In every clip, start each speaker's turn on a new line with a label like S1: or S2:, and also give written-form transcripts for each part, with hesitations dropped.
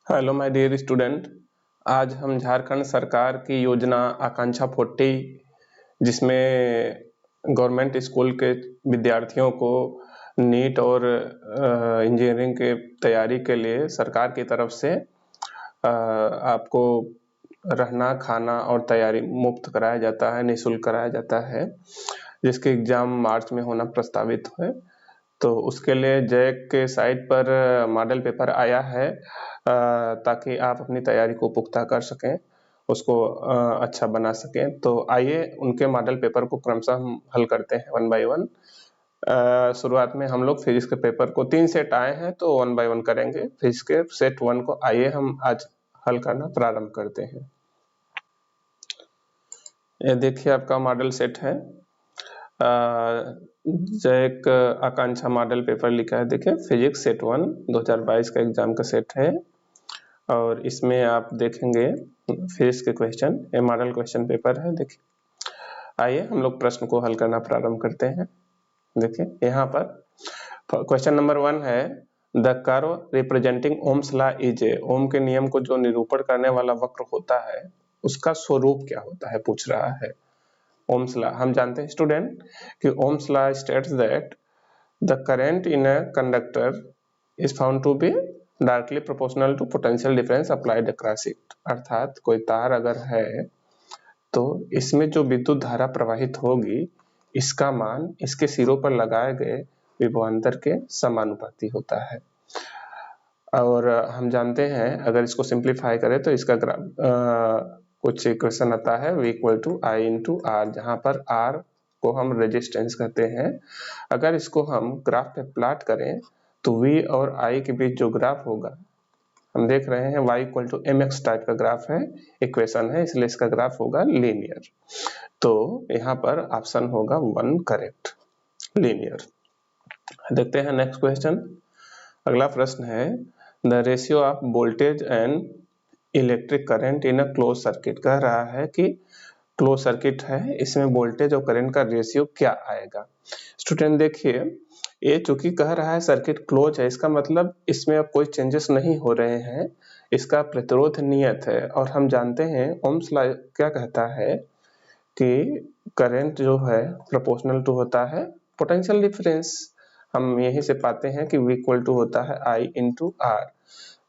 S1: Hello my dear student. आज हम झारखंड सरकार की योजना आकांक्षा 40 जिसमें गवर्नमेंट स्कूल के विद्यार्थियों को नीट और इंजीनियरिंग के तैयारी के लिए सरकार की तरफ से आपको रहना खाना और तैयारी मुफ्त कराया जाता है, निःशुल्क कराया जाता है, जिसके एग्जाम मार्च में होना प्रस्तावित है। तो उसके लिए जैक के साइट पर मॉडल पेपर आया है ताकि आप अपनी तैयारी को पुख्ता कर सकें, उसको अच्छा बना सकें। तो आइए उनके मॉडल पेपर को क्रमशः हम हल करते हैं वन बाय वन। शुरुआत में हम लोग फिजिक्स के पेपर को 3 सेट आए हैं तो वन बाय वन करेंगे। फिजिक्स के सेट 1 को आइए हम आज हल करना प्रारंभ करते हैं। ये देखिए आपका मॉडल सेट है, जैक आकांक्षा मॉडल पेपर लिखा है। देखिए फिजिक्स सेट 1 2022 का एग्जाम का सेट है और इसमें आप देखेंगे फिजिक्स के क्वेश्चन, ये मॉडल क्वेश्चन पेपर है। देखिए आइए हम लोग प्रश्न को हल करना प्रारंभ करते हैं। देखिए यहाँ पर क्वेश्चन नंबर 1 है, the curve representing Ohm's law is A. Ohm के नियम को जो निरूपण करने वाला वक्र होता है उसका स्वरूप क्या होता है, पूछ रहा है। ओम्स लॉ हम जानते हैं स्टूडेंट कि Ohm's law states that the current in a conductor is found to be directly proportional to potential difference applied across it. अर्थात कोई तार अगर है तो इसमें जो विद्युत धारा प्रवाहित होगी इसका मान इसके सिरों पर लगाए गए विभवांतर के समानुपाती होता है। और हम जानते हैं अगर इसको सिंप्लीफाई करें तो इसका कुछ इक्वेशन आता है V equal to I into R, जहाँ पर R को हम रेजिस्टेंस कहते हैं। अगर इसको हम ग्राफ पे प्लॉट करें तो V और I के बीच जो ग्राफ होगा, हम देख रहे हैं y equal to mx type का ग्राफ है, इक्वेशन है, इसलिए इसका ग्राफ होगा लीनियर। तो यहाँ पर ऑप्शन होगा 1 करेक्ट, लीनियर। देखते हैं नेक्स्ट क्वेश्चन। अगला प्रश्न है, the ratio of voltage and electric current in a close circuit. कह रहा है कि क्लोज सर्किट है, इसमें वोल्टेज और करंट का रेशियो क्या आएगा। स्टूडेंट देखिए, ये चूंकि कह रहा है सर्किट क्लोज है, इसका मतलब इसमें अब कोई चेंजेस नहीं हो रहे हैं, इसका प्रतिरोध नियत है। और हम जानते हैं ओम्स लॉ क्या कहता है कि करंट जो है प्रोपोर्शनल टू होता है पोटेंशियल डिफरेंस। हम यहीं से पाते हैं कि V इक्वल टू होता है I इंटू आर।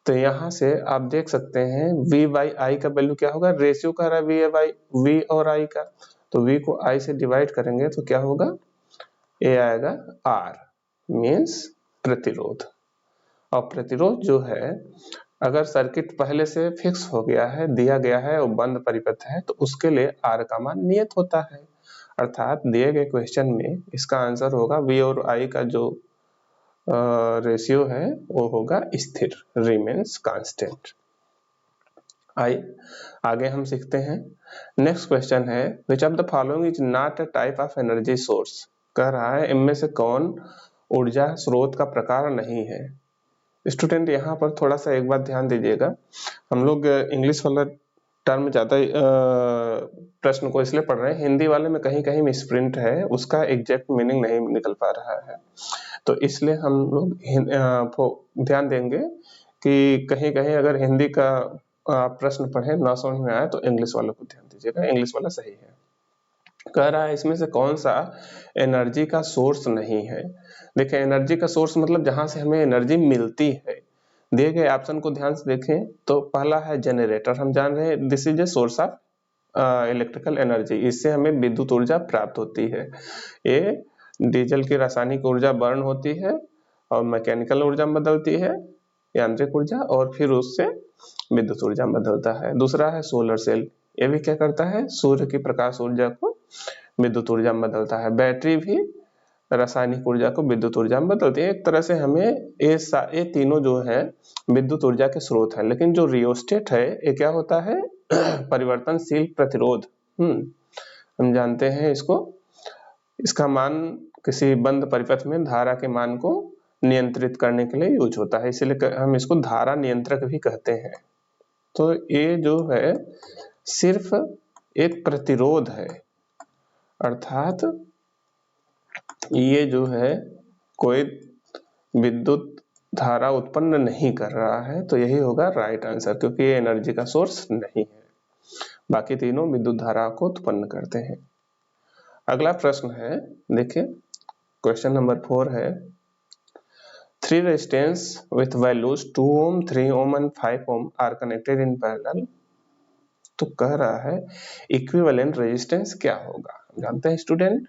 S1: तो यहाँ से आप देख सकते हैं V बाई आई का वैल्यू क्या होगा, रेशियो कह रहा है V और I का, तो V को I से डिवाइड करेंगे तो क्या होगा, ये आएगा R मीन्स प्रतिरोध। और प्रतिरोध जो है अगर सर्किट पहले से फिक्स हो गया है, दिया गया है और बंद परिपथ है तो उसके लिए R का मान नियत होता है। अर्थात दिए गए क्वेश्चन में इसका आंसर होगा V और I का जो रेशियो है वो होगा स्थिर, रिमेन्स कांस्टेंट। आगे हम सीखते हैं। नेक्स्ट क्वेश्चन है, which of the following is not a type of energy source. कह रहा है इनमें से कौन ऊर्जा स्रोत का प्रकार नहीं है। स्टूडेंट यहाँ पर थोड़ा सा एक बात ध्यान दीजिएगा, हम लोग इंग्लिश वाला टर्म ज्यादा प्रश्न को इसलिए पढ़ रहे हैं, हिंदी वाले में कहीं कहीं मिसप्रिंट है, उसका एग्जैक्ट मीनिंग नहीं निकल पा रहा है, तो इसलिए हम लोग ध्यान देंगे कि कहीं कहीं अगर हिंदी का प्रश्न पढ़े ना समझ में आए तो इंग्लिश वालों को ध्यान दीजिएगा, इंग्लिश वाला सही है। कह रहा है इसमें से कौन सा एनर्जी का सोर्स नहीं है। देखिए एनर्जी का सोर्स मतलब जहां से हमें एनर्जी मिलती है। दिए गए ऑप्शन को ध्यान से देखें तो पहला है जनरेटर, हम जान रहे हैं this is a source of electrical energy, इससे हमें विद्युत ऊर्जा प्राप्त होती है। ये डीजल की रासायनिक ऊर्जा बर्न होती है और मैकेनिकल ऊर्जा में बदलती है, यांत्रिक ऊर्जा, और फिर उससे विद्युत ऊर्जा में बदलता है। दूसरा है सोलर सेल, ये भी क्या करता है, सूर्य की प्रकाश ऊर्जा को विद्युत ऊर्जा में बदलता है। बैटरी भी रासायनिक ऊर्जा को विद्युत ऊर्जा में बदलती है। एक तरह से हमें ये तीनों जो है विद्युत ऊर्जा के स्रोत है। लेकिन जो रियोस्टेट है ये क्या होता है, परिवर्तनशील प्रतिरोध। हम जानते हैं इसको, इसका मान किसी बंद परिपथ में धारा के मान को नियंत्रित करने के लिए यूज होता है, इसलिए हम इसको धारा नियंत्रक भी कहते हैं। तो ये जो है सिर्फ एक प्रतिरोध है, अर्थात ये जो है कोई विद्युत धारा उत्पन्न नहीं कर रहा है, तो यही होगा राइट आंसर, क्योंकि ये एनर्जी का सोर्स नहीं है। बाकी तीनों विद्युत धारा को उत्पन्न करते हैं। अगला प्रश्न है, देखिए क्वेश्चन नंबर 4 है, 3 resistance with values 2 ohm, 3 ohm and 5 ohm are connected in parallel। तो कह रहा है इक्विवेलेंट रेजिस्टेंस क्या होगा। जानते हैं स्टूडेंट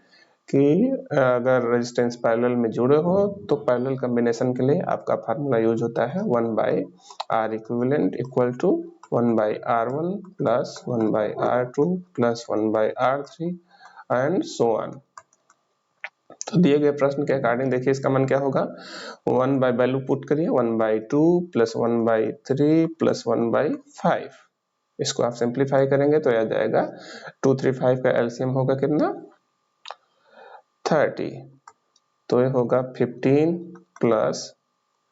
S1: कि अगर रेजिस्टेंस पैरेलल में जुड़े हो तो पैरेलल कॉम्बिनेशन के लिए आपका फार्मूला यूज होता है 1/R equivalent equal to 1/R1 plus 1/R2 plus 1/R3 and so on. तो दिए गए प्रश्न के अकॉर्डिंग देखिए इसका मान क्या होगा, 1 बाय वैल्यू पुट करिए 1/2 प्लस 1/3 प्लस 1/5। इसको आप सिंप्लीफाई करेंगे तो आ जाएगा 2 3 5 का एलसीएम होगा कितना 30। तो ये होगा 15 प्लस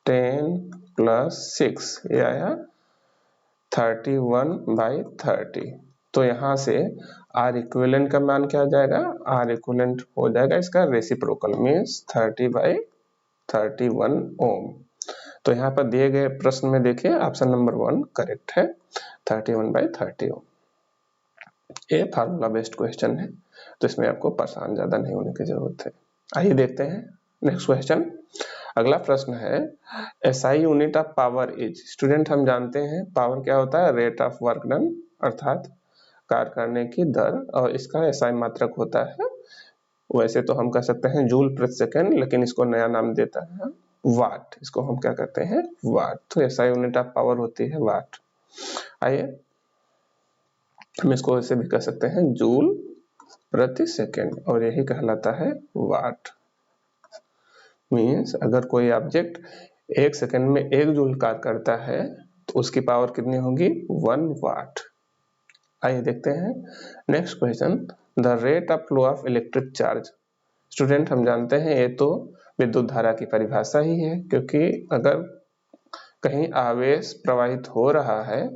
S1: 10 प्लस 6, ये आया 31/30। तो यहाँ से R इक्विवेलेंट का मान क्या आ जाएगा, R इक्विवेलेंट हो जाएगा इसका रेसिप्रोकल मीन्स 30/31 ओम। तो यहाँ पर दिए गए प्रश्न में देखिए ऑप्शन नंबर 1 करेक्ट है, 31/30 ओम। ये फार्मूला बेस्ड क्वेश्चन है, तो इसमें आपको परेशान ज्यादा नहीं होने की जरूरत है। आइए देखते हैं नेक्स्ट क्वेश्चन। अगला प्रश्न है, SI unit of power is. Student हम जानते हैं पावर क्या होता है, रेट ऑफ वर्क डन, अर्थात कार्य करने की दर, और इसका एसआई मात्रक होता है, वैसे तो हम कह सकते हैं जूल प्रति सेकंड, लेकिन इसको नया नाम देता है वाट, इसको हम क्या कहते हैं वाट। तो एसआई यूनिट ऑफ पावर होती है वाट। आइए हम इसको ऐसे भी कह सकते हैं जूल प्रति सेकंड, और यही कहलाता है वाट। मीन्स अगर कोई ऑब्जेक्ट 1 सेकंड में 1 जूल कार्य करता है तो उसकी पावर कितनी होगी 1 वाट। आइए देखते हैं next question, the rate of flow of electric charge. Student हम जानते हैं ये तो विद्युत धारा की परिभाषा ही है, क्योंकि अगर कहीं आवेश प्रवाहित हो रहा है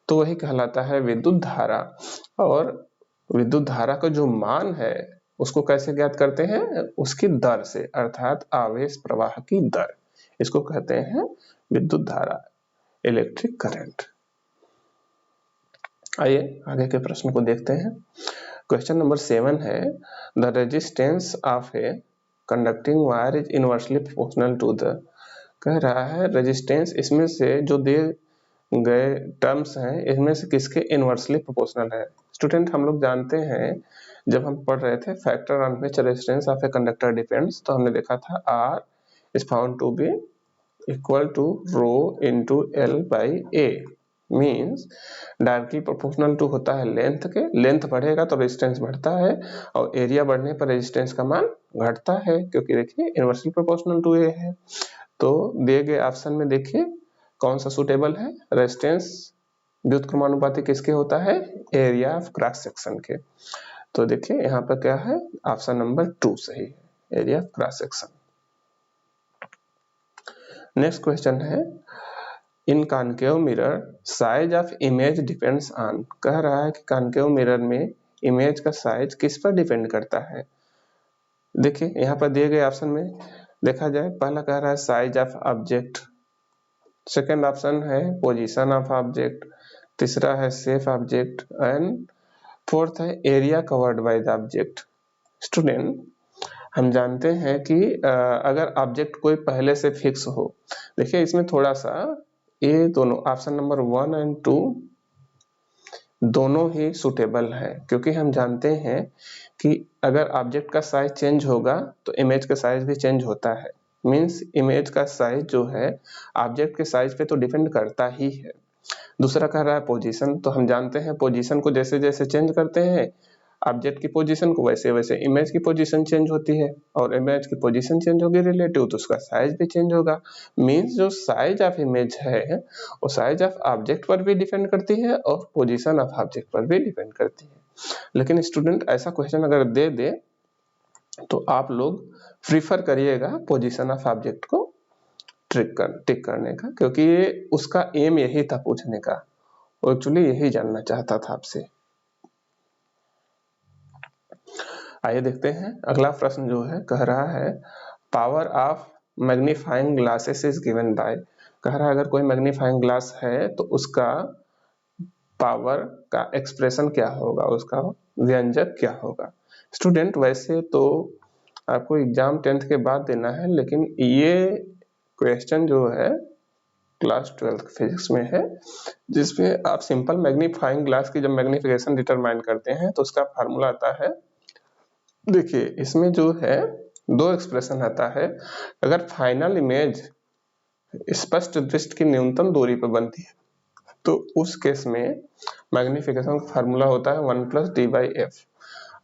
S1: तो वही कहलाता है विद्युत धारा, और विद्युत धारा का जो मान है उसको कैसे ज्ञात करते हैं, उसकी दर से, अर्थात आवेश प्रवाह की दर, इसको कहते हैं विद्युत धारा, इलेक्ट्रिक करंट। आइए आगे के प्रश्न को देखते हैं। क्वेश्चन नंबर 7 है, the resistance of a conducting wire is inversely proportional to the. कह रहा है रेजिस्टेंस, इसमें से जो दिए गए टर्म्स हैं इसमें से किसके इनवर्सली प्रोपोर्शनल है। स्टूडेंट हम लोग जानते हैं जब हम पढ़ रहे थे factor on which resistance of a conductor depends, तो हमने देखा था R is found to be equal to rho into L by A। Means directly proportional to होता है लेंथ के, लेंथ बढ़ेगा तो रेजिस्टेंस बढ़ता है, और एरिया बढ़ने पर रेजिस्टेंस का मान घटता है, क्योंकि देखिए इनवर्सली प्रोपोर्शनल टू A है। तो दिए गए ऑप्शन में देखिए कौन सा सुटेबल है, रेजिस्टेंस व्युत्क्रमानुपाती किसके होता है, एरिया ऑफ क्रॉस सेक्शन के। तो देखिए यहाँ पर क्या है, ऑप्शन नंबर 2 सही है, area of cross section. Next question है, in concave mirror size of image depends on. कह रहा है कि कॉनकेव मिरर में इमेज का साइज किस पर डिपेंड करता है। देखिए यहाँ पर दिए गए ऑप्शन में देखा जाए, पहला कह रहा है size of object, second option है पोजीशन ऑफ ऑब्जेक्ट, तीसरा है शेप ऑब्जेक्ट, एंड फोर्थ है area covered by the object. Student हम जानते हैं कि अगर ऑब्जेक्ट कोई पहले से फिक्स हो, देखिए इसमें थोड़ा सा ये दोनों ऑप्शन नंबर 1 एंड 2 दोनों ही सुटेबल है, क्योंकि हम जानते हैं कि अगर ऑब्जेक्ट का साइज चेंज होगा तो इमेज का साइज भी चेंज होता है। मींस इमेज का साइज जो है ऑब्जेक्ट के साइज पे तो डिपेंड करता ही है। दूसरा कह रहा है पोजीशन, तो हम जानते हैं पोजीशन को जैसे जैसे चेंज करते हैं ऑब्जेक्ट की पोजीशन को, वैसे वैसे इमेज की पोजीशन चेंज होती है, और इमेज की पोजीशन चेंज होगी रिलेटिव तो उसका साइज भी चेंज होगा। मींस जो साइज ऑफ इमेज है वो साइज ऑफ ऑब्जेक्ट पर भी डिपेंड करती है और पोजीशन ऑफ ऑब्जेक्ट पर भी डिपेंड करती है। लेकिन स्टूडेंट ऐसा क्वेश्चन अगर दे दे तो आप लोग प्रीफर करिएगा पोजीशन ऑफ ऑब्जेक्ट को टिक करने का, क्योंकि ये उसका एम यही था पूछने का, वो एक्चुअली यही जानना चाहता था आपसे। आइए देखते हैं अगला प्रश्न जो है, कह रहा है power of magnifying glasses is given by, कह रहा है अगर कोई मैग्नीफाइंग ग्लास है तो उसका पावर का एक्सप्रेशन क्या होगा, उसका व्यंजक क्या होगा। स्टूडेंट वैसे तो आपको एग्जाम 10th के बाद देना है, लेकिन ये क्वेश्चन जो है क्लास 12th फिजिक्स में है, जिसमें आप सिंपल मैग्नीफाइंग ग्लास की जब मैग्नीफिकेशन डिटरमाइन करते हैं तो उसका फार्मूला आता है, देखिए इसमें जो है दो एक्सप्रेशन आता है। अगर फाइनल इमेज स्पष्ट दृष्टि की न्यूनतम दूरी पर बनती है तो उस केस में मैग्नीफिकेशन का फार्मूला होता है 1+d/f,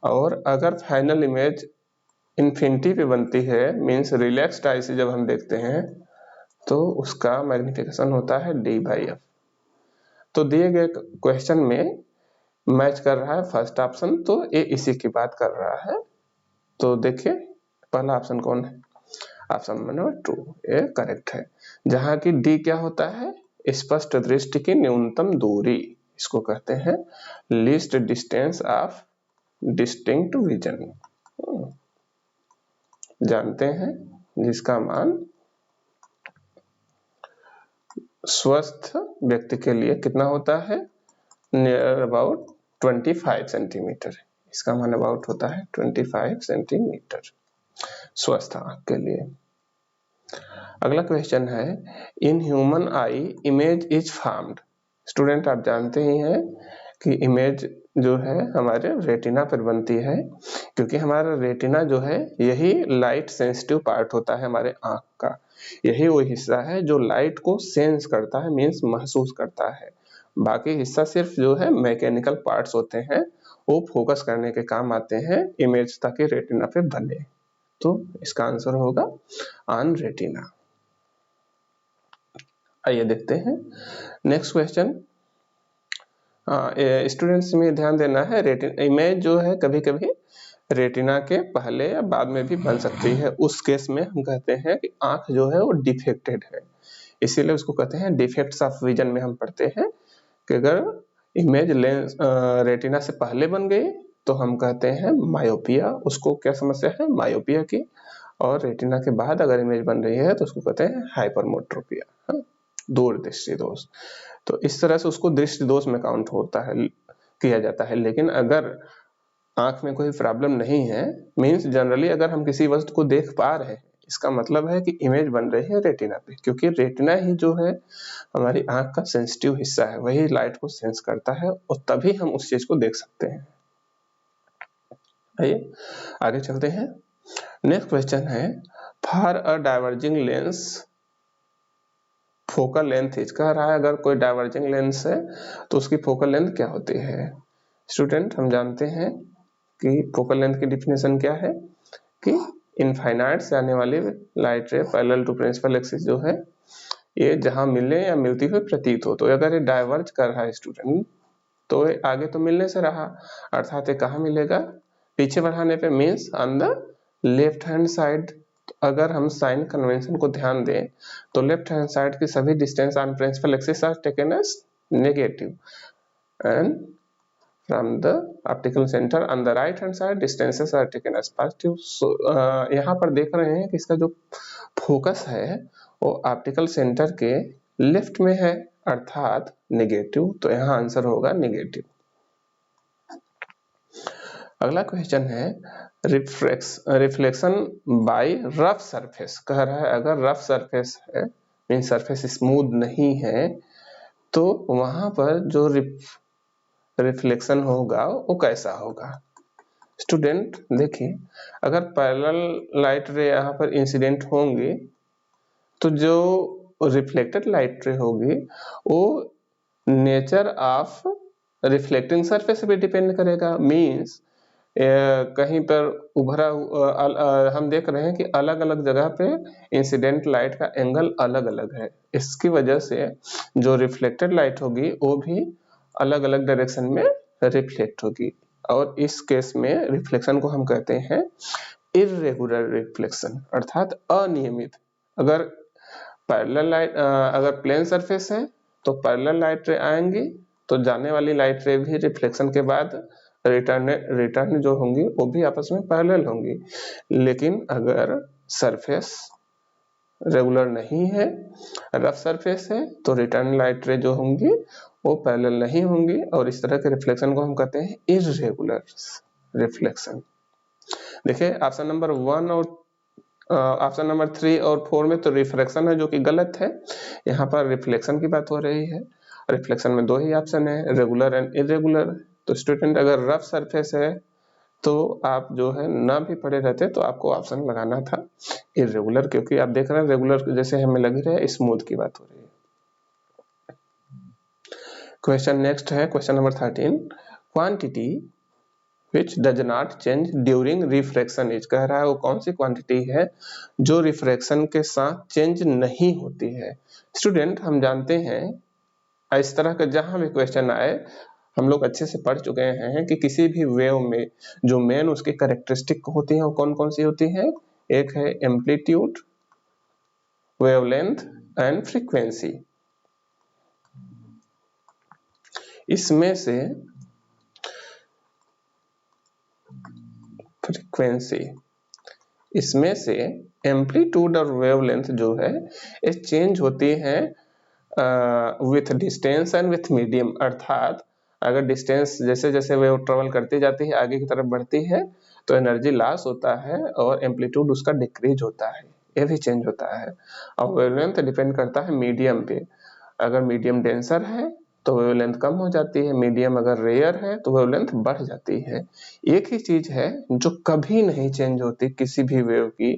S1: और अगर फाइनल इमेज इन्फिनिटी पे बनती है मींस रिलैक्स्ड आई से जब हम देखते हैं तो उसका मैग्नीफिकेशन होता है d/f। तो दिए गए क्वेश्चन में मैच कर रहा है फर्स्ट ऑप्शन, तो ये इसी की बात कर रहा है। तो देखिए पहला ऑप्शन कौन है, ऑप्शन नंबर 2 ये करेक्ट है, जहां की डी क्या होता है, स्पष्ट दृष्टि की न्यूनतम दूरी, इसको कहते हैं least distance of distinct vision, जानते हैं जिसका मान स्वस्थ व्यक्ति के लिए कितना होता है, नियर अबाउट 25 सेंटीमीटर, इसका मान अबाउट होता है 25 सेंटीमीटर स्वस्थ आंख के लिए। अगला क्वेश्चन है, in human I image is formed. Student आप जानते ही हैं कि इमेज जो है हमारे रेटिना पर बनती है, क्योंकि हमारा रेटिना जो है यही लाइट सेंसिटिव पार्ट होता है हमारे आंख का, यही वो हिस्सा है जो लाइट को सेंस करता है मींस महसूस करता है। बाकी हिस्सा सिर्फ जो है मैकेनिकल पार्ट्स होते हैं, वो फोकस करने के काम आते हैं इमेज ताकि रेटिना पे बने। तो इसका आंसर होगा ऑन रेटिना। आइए देखते हैं नेक्स्ट क्वेश्चन। स्टूडेंट्स में ध्यान देना है, रेटिना इमेज जो है कभी कभी रेटिना के पहले या बाद में भी बन सकती है, उस केस में हम कहते हैं कि आंख जो है वो डिफेक्टेड है, इसीलिए उसको कहते हैं डिफेक्ट्स ऑफ विजन में हम पढ़ते हैं कि अगर इमेज लेंस रेटिना से पहले बन गई तो हम कहते हैं मायोपिया, उसको क्या समस्या है, मायोपिया की, और रेटिना के बाद अगर इमेज बन रही है तो उसको कहते हैं हाइपरमेट्रोपिया, दूरदृष्टि दोष। तो इस तरह से उसको दृष्टि दोष में काउंट होता है, किया जाता है। लेकिन अगर आंख में कोई प्रॉब्लम नहीं है मींस जनरली अगर हम किसी वस्तु को देख पा रहे हैं, इसका मतलब है कि इमेज बन रही है रेटिना पे, क्योंकि रेटिना ही जो है हमारी आंख का सेंसिटिव हिस्सा है, वही लाइट को सेंस करता है और तभी हम उस चीज को देख सकते हैं। आइए आगे चलते हैं। नेक्स्ट क्वेश्चन है, for a diverging lens focal length is, कह रहा है अगर कोई डाइवर्जिंग लेंस है तो उसकी फोकल लेंथ क्या होती है। स्टूडेंट हम जानते हैं कि फोकल लेंथ की डिफिनेशन क्या है कि इनफाइनाइट से आने वाली लाइट रे पैरेलल टू प्रिंसिपल एक्सिस जो है ये जहां मिले या मिलती हुई प्रतीत हो, तो अगर ये डाइवर्ज कर रहा है स्टूडेंट तो आगे तो मिलने से रहा, अर्थात ये कहाँ मिलेगा, पीछे बढ़ाने पे means on the left hand side. अगर हम साइन कन्वेंशन को ध्यान दें तो लेफ्ट हैंड साइड की सभी distance on principal axis are taken as negative and from the optical center on the right hand side distances are taken as positive। so यहाँ पर देख रहे हैं कि इसका जो फोकस है वो ऑप्टिकल सेंटर के लेफ्ट में है अर्थात नेगेटिव, तो यहाँ आंसर होगा नेगेटिव। अगला क्वेश्चन है, रिफ्लेक्शन बाय रफ सरफेस, कह रहा है अगर रफ सरफेस है मीन सरफेस स्मूथ नहीं है तो वहां पर जो रिफ्लेक्शन होगा वो कैसा होगा। स्टूडेंट देखिए अगर पैरेलल लाइट रे यहाँ पर इंसिडेंट होंगे तो जो रिफ्लेक्टेड लाइट रे होगी वो नेचर ऑफ रिफ्लेक्टिंग सरफेस पे डिपेंड करेगा, मींस कहीं पर उभरा हम देख रहे हैं कि अलग अलग जगह पे इंसिडेंट लाइट का एंगल अलग अलग है, इसकी वजह से जो रिफ्लेक्टेड लाइट होगी वो भी अलग अलग डायरेक्शन में रिफ्लेक्ट होगी, और इस केस में रिफ्लेक्शन को हम कहते हैं इर्रेगुलर रिफ्लेक्शन अर्थात अनियमित। अगर पैरेलल लाइट अगर प्लेन सरफेस है तो पैरेलल लाइट रे आएंगी तो जाने वाली लाइट रे भी रिफ्लेक्शन के बाद रिटर्न जो होंगी वो भी आपस में पैरेलल होंगी। लेकिन अगर सरफेस रेगुलर नहीं है, रफ सरफेस है, तो रिटर्न लाइट रे जो होंगी वो पैरेलल नहीं होंगी, और इस तरह के रिफ्लेक्शन को हम कहते हैं इर्रेगुलर रिफ्लेक्शन। देखिए ऑप्शन नंबर 1 और ऑप्शन नंबर 3 और 4 में तो रिफ्लेक्शन है जो कि गलत है, यहाँ पर रिफ्लेक्शन की बात हो रही है। रिफ्लेक्शन में 2 ही ऑप्शन है, रेगुलर एंड इरेगुलर। तो स्टूडेंट अगर रफ सरफेस है तो आप जो है ना भी पढ़े रहते तो आपको ऑप्शन लगाना था इरेगुलर, क्योंकि आप देख रहे हैं रेगुलर जैसे हमें लग रहा है स्मूथ की बात हो रही है। क्वेश्चन नेक्स्ट है question number 13, quantity which does not change during refraction is, कह रहा है वो कौन सी क्वांटिटी है जो रिफ्रैक्शन के साथ चेंज नहीं होती है। स्टूडेंट हम जानते हैं इस तरह का जहां भी क्वेश्चन आए हम लोग अच्छे से पढ़ चुके हैं कि किसी भी वेव में जो मेन उसकी कैरेक्टरिस्टिक होती है वो कौन कौन सी होती है। एक है एम्पलीट्यूड, वेवलेंथ एंड फ्रीक्वेंसी। इसमें से एम्पलीट्यूड और वेवलेंथ जो है ये चेंज होती है with distance and with medium, अर्थात अगर डिस्टेंस जैसे जैसे वेव ट्रेवल करती जाती है आगे की तरफ बढ़ती है तो एनर्जी लॉस होता है और एम्पलीट्यूड उसका डिक्रीज होता है, ये भी चेंज होता है। और वेवलेंथ डिपेंड करता है मीडियम पे, अगर मीडियम डेंसर है तो वेवलेंथ कम हो जाती है, मीडियम अगर रेयर है तो वेवलेंथ बढ़ जाती है। एक ही चीज है जो कभी नहीं चेंज होती किसी भी वेव की,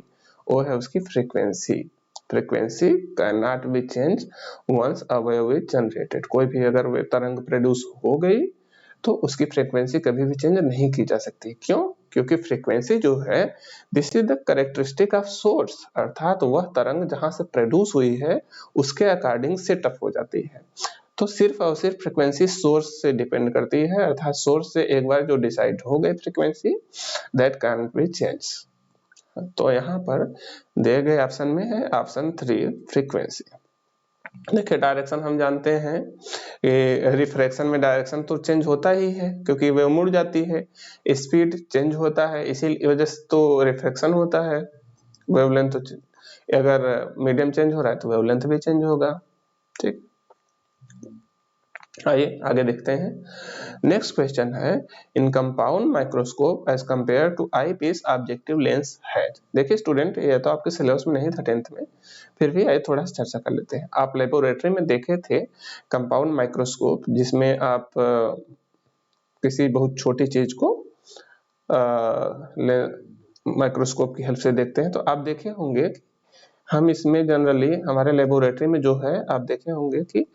S1: वो है उसकी frequency. Frequency can not be change once a wave is generated. कोई भी अगर वेव तरंग प्रोड्यूस हो गई तो उसकी फ्रीक्वेंसी कभी भी चेंज नहीं की जा सकती। क्यों? क्योंकि फ्रीक्वेंसी जो है this is the characteristic of source, अर्थात वह तरंग जहां से प्रोड्यूस हुई है उसके अकॉर्डिंग सेटअप हो जाती है। तो सिर्फ और सिर्फ फ्रीक्वेंसी सोर्स से डिपेंड करती है, अर्थात सोर्स से एक बार जो डिसाइड हो गई frequency that can be change. तो यहाँ पर दिए गए ऑप्शन में है ऑप्शन 3 फ्रीक्वेंसी। देखिए डायरेक्शन हम जानते हैं कि रिफ्रैक्शन में डायरेक्शन तो चेंज होता ही है क्योंकि वे मुड़ जाती है, स्पीड चेंज होता है इसी वजह से तो रिफ्रैक्शन होता है। वेवलेंथ तो अगर मीडियम चेंज हो रहा है तो वेवलेंथ भी चेंज होगा। ठीक, आइए आगे देखते हैं। नेक्स्ट क्वेश्चन है in compound microscope as compare to I piece objective lens has. देखिए स्टूडेंट ये तो आपके सिलेबस में नहीं था 10th में, फिर भी आइए थोड़ा सा चर्चा कर लेते हैं। आप लेबोरेटरी में देखे थे कंपाउंड माइक्रोस्कोप जिसमें आप किसी बहुत छोटी चीज को माइक्रोस्कोप की हेल्प से देखते हैं। तो आप देखे होंगे कि हम इसमें जनरली हमारे लेबोरेटरी में जो है आप देखे होंगे कि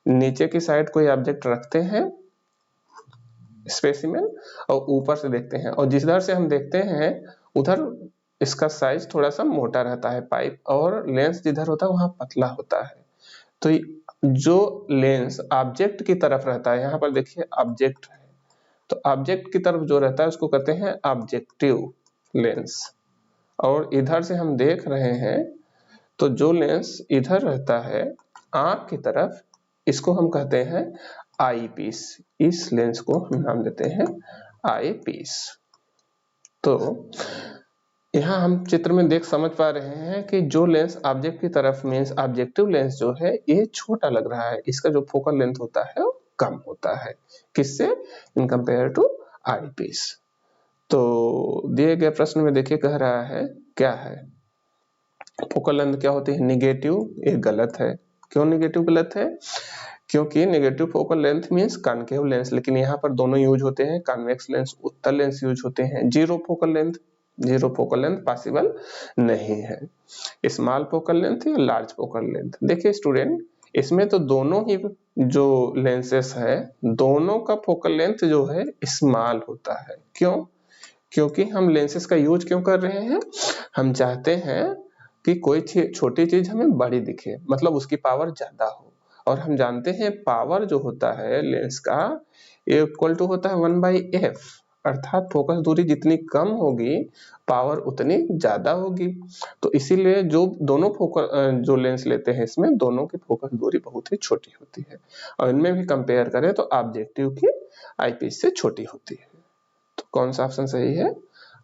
S1: नीचे की साइड कोई ऑब्जेक्ट रखते हैं स्पेसिमेन और ऊपर से देखते हैं, और जिस इधर से हम देखते हैं उधर इसका साइज थोड़ा सा मोटा रहता है पाइप, और लेंस जिधर होता है वहां पतला होता है। तो जो लेंस ऑब्जेक्ट की तरफ रहता है, यहाँ पर देखिए ऑब्जेक्ट है, तो ऑब्जेक्ट की तरफ जो रहता है उसको कहते हैं ऑब्जेक्टिव लेंस, और इधर से हम देख रहे हैं तो जो लेंस इधर रहता है आंख की तरफ इसको हम कहते हैं आई पीस। इस लेंस को हम नाम देते हैं आई पीस। तो यहाँ हम चित्र में देख समझ पा रहे हैं कि जो लेंस ऑब्जेक्ट की तरफ मींस ऑब्जेक्टिव लेंस जो है ये छोटा लग रहा है, इसका जो फोकल लेंथ होता है वो कम होता है, किससे? In compare to I piece. तो दिए गए प्रश्न में देखिए कह रहा है क्या है, फोकल लेंथ क्या होती है? निगेटिव। ये गलत है। क्यों निगेटिव गलत है? क्योंकि negative focal length means concave lens, लेकिन यहाँ पर दोनों यूज होते हैं, कॉन्वेक्स लेंस उत्तल लेंस यूज होते हैं। जीरो फोकल लेंथ पॉसिबल नहीं है। स्मॉल फोकल लेंथ या लार्ज फोकल लेंथ, देखिए स्टूडेंट इसमें तो दोनों ही जो लेंसेस है दोनों का फोकल लेंथ जो है स्मॉल होता है। क्यों? क्योंकि हम लेंसेस का यूज क्यों कर रहे हैं? हम चाहते हैं कि कोई छोटी चीज हमें बड़ी दिखे, मतलब उसकी पावर ज्यादा हो, और हम जानते हैं पावर जो होता है लेंस का इक्वल टू होता है 1/f, अर्थात फोकस दूरी जितनी कम होगी पावर उतनी ज्यादा होगी। तो इसीलिए जो दोनों फोकस जो लेंस लेते हैं इसमें दोनों की फोकस दूरी बहुत ही छोटी होती है, और इनमें भी कंपेयर करें तो ऑब्जेक्टिव की आईपीस से छोटी होती है। तो कौन सा ऑप्शन सही है?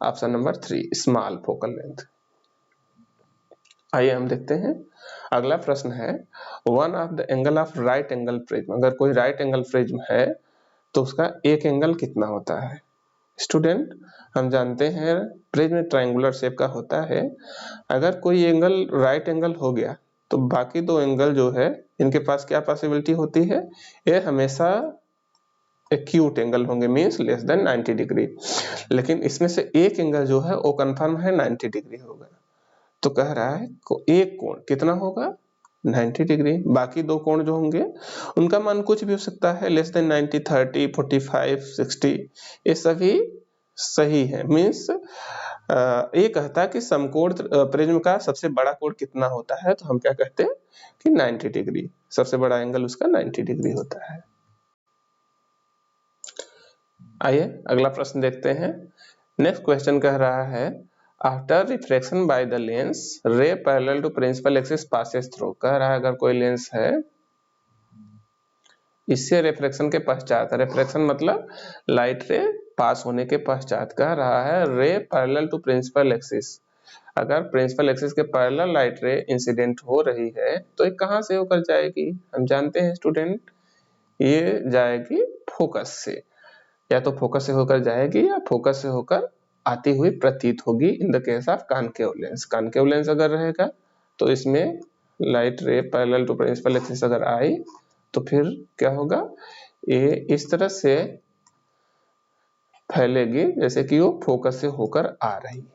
S1: Option number 3 small focal length. आइए हम देखते हैं। अगला प्रश्न है, one of the angle of right angle prism. अगर कोई राइट एंगल प्रिज्म है तो उसका एक एंगल कितना होता है? स्टूडेंट, हम जानते हैं प्रिज्म ट्रायंगुलर शेप का होता है। अगर कोई एंगल राइट एंगल हो गया तो बाकी दो एंगल जो है इनके पास क्या पॉसिबिलिटी होती है? ये हमेशा एक्यूट एंगल होंगे, मींस लेस देन 90 डिग्री। लेकिन इसमें से एक एंगल जो है वो कंफर्म है 90 डिग्री होगा। तो कह रहा है एक कोण कितना होगा? 90 डिग्री। बाकी दो कोण जो होंगे उनका मान कुछ भी हो सकता है, लेस देन 90, 30, 45, 60, ये सभी सही है। मींस ये कहता है कि समकोण प्रिज्म का सबसे बड़ा कोण कितना होता है, तो हम क्या कहते हैं कि 90 डिग्री। सबसे बड़ा एंगल उसका 90 डिग्री होता है। आइए अगला प्रश्न देखते हैं। नेक्स्ट क्वेश्चन कह रहा है, after refraction by the lens ray parallel to principal axis passes through. कह रहा है अगर कोई लेंस है, इससे रिफ्रैक्शन के पश्चात, रिफ्रैक्शन मतलब लाइट रे पास होने के पश्चात, कह रहा है ray parallel to principal axis. अगर प्रिंसिपल एक्सिस के पैरेलल लाइट रे इंसिडेंट हो रही है तो ये कहां से होकर जाएगी? हम जानते हैं स्टूडेंट, ये जाएगी फोकस से। या तो फोकस से होकर जाएगी या फोकस से होकर आती हुई प्रतीत होगी in the case of concave lens. Concave lens अगर रहेगा तो इसमें लाइट रे पैरेलल टू प्रिंसिपल एक्सिस अगर आई तो फिर क्या होगा? ये इस तरह से फैलेगी जैसे कि वो फोकस से होकर आ रही है।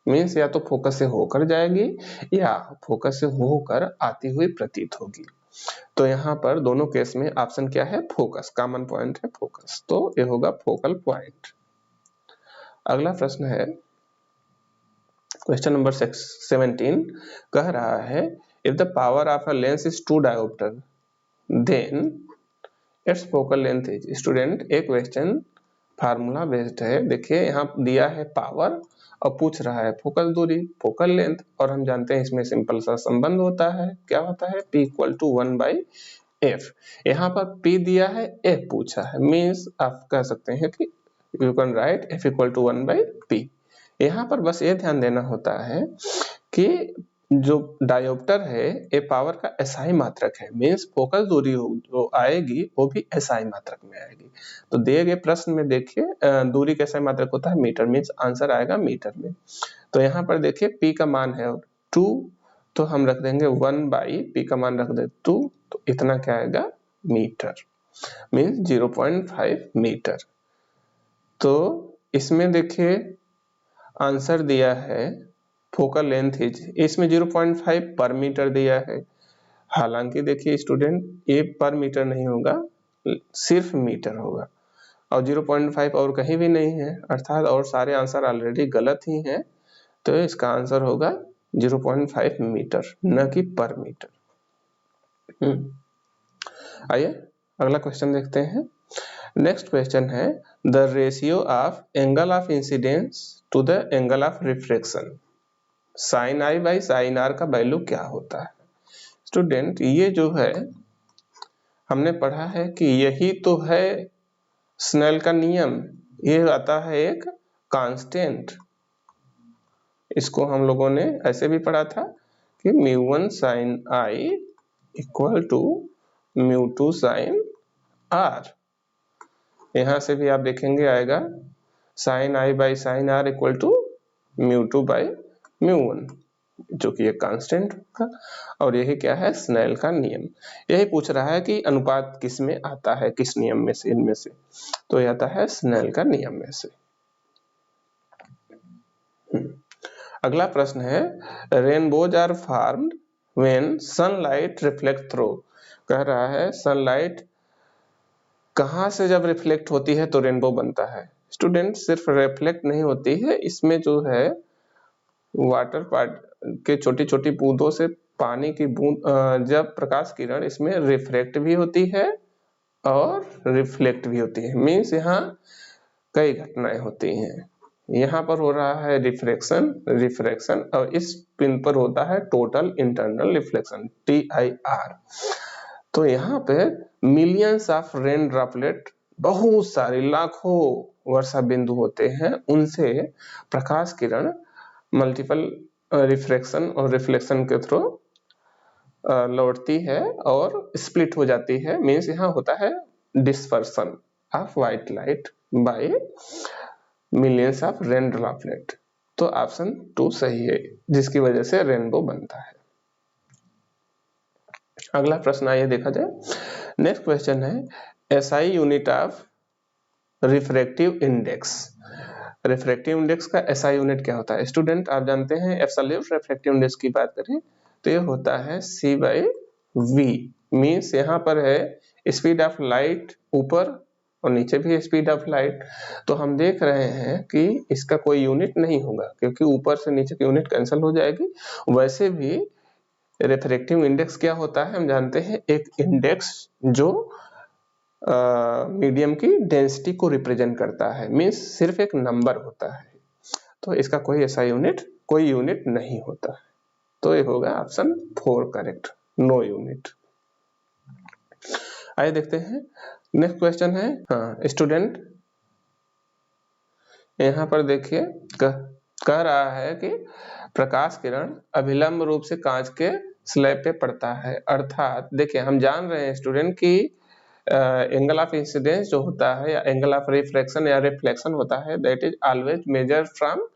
S1: मीन्स या तो फोकस से होकर जाएगी या फोकस से होकर आती हुई प्रतीत होगी। तो यहाँ पर दोनों केस में ऑप्शन क्या है? फोकस। कॉमन पॉइंट है फोकस, तो ये होगा फोकल पॉइंट। अगला प्रश्न है क्वेश्चन नंबर 17। कह रहा है, if the power of a lens is 2 dioptre then its focal length is. Student, एक क्वेश्चन फार्मूला बेस्ड है। देखिए यहाँ दिया है पावर और पूछ रहा है फोकल दूरी, फोकल लेंथ, और हम जानते हैं इसमें सिंपल सा संबंध होता है। क्या होता है? P = 1/f। यहाँ पर P दिया है, F पूछा है, मीन्स आप कह सकते हैं कि you can write F = 1/p। यहाँ पर बस ये ध्यान देना होता है कि जो डायोप्टर है ये पावर का एसआई मात्रक है, मीन्स फोकल दूरी जो आएगी वो भी एसआई मात्रक में आएगी। तो दिए गए प्रश्न में देखिए दूरी कैसा मात्रक होता है? मीटर, मीन्स आंसर आएगा मीटर में। तो यहाँ पर देखिए P का मान है 2, तो हम रख देंगे 1/P का मान रख दे 2, तो इतना क्या आएगा? Metre, means 0.5 metre. तो इसमें देखिए आंसर दिया है फोकल लेंथ इज, इसमें 0.5 पर मीटर दिया है। हालांकि देखिए स्टूडेंट, ये पर मीटर नहीं होगा, सिर्फ मीटर होगा, और 0.5 और कहीं भी नहीं है, अर्थात और सारे आंसर ऑलरेडी गलत ही हैं। तो इसका आंसर होगा 0.5 मीटर, न कि पर मीटर। आइए अगला क्वेश्चन देखते हैं। नेक्स्ट क्वेश्चन है, the ratio of angle of incidence to the angle of refraction sin i by sin r का वैल्यू क्या होता है? स्टूडेंट, ये जो है हमने पढ़ा है कि यही तो है स्नेल का नियम। ये आता है एक कांस्टेंट। इसको हम लोगों ने ऐसे भी पढ़ा था कि μ1 sin i equal to μ2 sin r। यहां से भी आप देखेंगे आएगा sin i by sin r equal to μ2 by μ1, जो कि एक कांस्टेंट होगा। और यही क्या है? स्नेल का नियम। यही पूछ रहा है कि अनुपात किस में आता है, किस नियम में से, इनमें से। तो यह आता है स्नेल का नियम में से। अगला प्रश्न है, rainbows are formed when sunlight reflect through. कह रहा है सनलाइट कहां से जब रिफ्लेक्ट होती है तो रेनबो बनता है। स्टूडेंट, सिर्फ रिफ्लेक्ट नहीं होती है, इसमें जो है वाटर पार्ट के छोटी छोटी बूंदों से पानी की बूंद, जब प्रकाश किरण इसमें रिफ्रैक्ट भी होती है और रिफ्लेक्ट भी होती है। मीन्स यहाँ कई घटनाएं होती हैं। यहाँ पर हो रहा है रिफ्रैक्शन, रिफ्रैक्शन, और इस पिन पर होता है टोटल इंटरनल रिफ्लेक्शन, TIR। तो यहाँ पे मिलियंस ऑफ रेन ड्रॉपलेट, बहुत सारे लाखों वर्षा बिंदु होते हैं, उनसे प्रकाश किरण मल्टीपल रिफ्रैक्शन और रिफ्लेक्शन के थ्रू लौटती है और स्प्लिट हो जाती है, मीन्स यहाँ होता है dispersion of white light by millions of rain droplet. तो ऑप्शन 2 सही है, जिसकी वजह से रेनबो बनता है। अगला प्रश्न आइए देखा जाए। नेक्स्ट क्वेश्चन है SI unit of refractive index. Refractive index का एसआई यूनिट क्या होता है? स्टूडेंट आप जानते हैं एब्सोल्यूट रिफ्रैक्टिव इंडेक्स की बात करें तो ये होता है C/V, मीन्स यहाँ पर है स्पीड ऑफ लाइट ऊपर और नीचे भी स्पीड ऑफ लाइट। तो हम देख रहे हैं कि इसका कोई यूनिट नहीं होगा क्योंकि ऊपर से नीचे की यूनिट कैंसिल हो जाएगी। वैसे भी रिफ्रैक्टिव इंडेक्स क्या होता है हम जानते हैं, एक इंडेक्स जो मीडियम की डेंसिटी को रिप्रेजेंट करता है, मीन्स सिर्फ एक नंबर होता है। तो इसका कोई ऐसा कोई यूनिट नहीं होता है। तो ये होगा ऑप्शन 4 करेक्ट, नो यूनिट। आइए देखते हैं नेक्स्ट क्वेश्चन है। हाँ स्टूडेंट यहाँ पर देखिए कह रहा है कि प्रकाश किरण अभिलंब रूप से कांच के स्लैब पे पड़ता है। अर्थात देखिए हम जान रहे हैं स्टूडेंट कि एंगल ऑफ इंसिडेंस जो होता है या एंगल ऑफ रिफ्रैक्शन या रिफ्लेक्शन होता है that is always measured from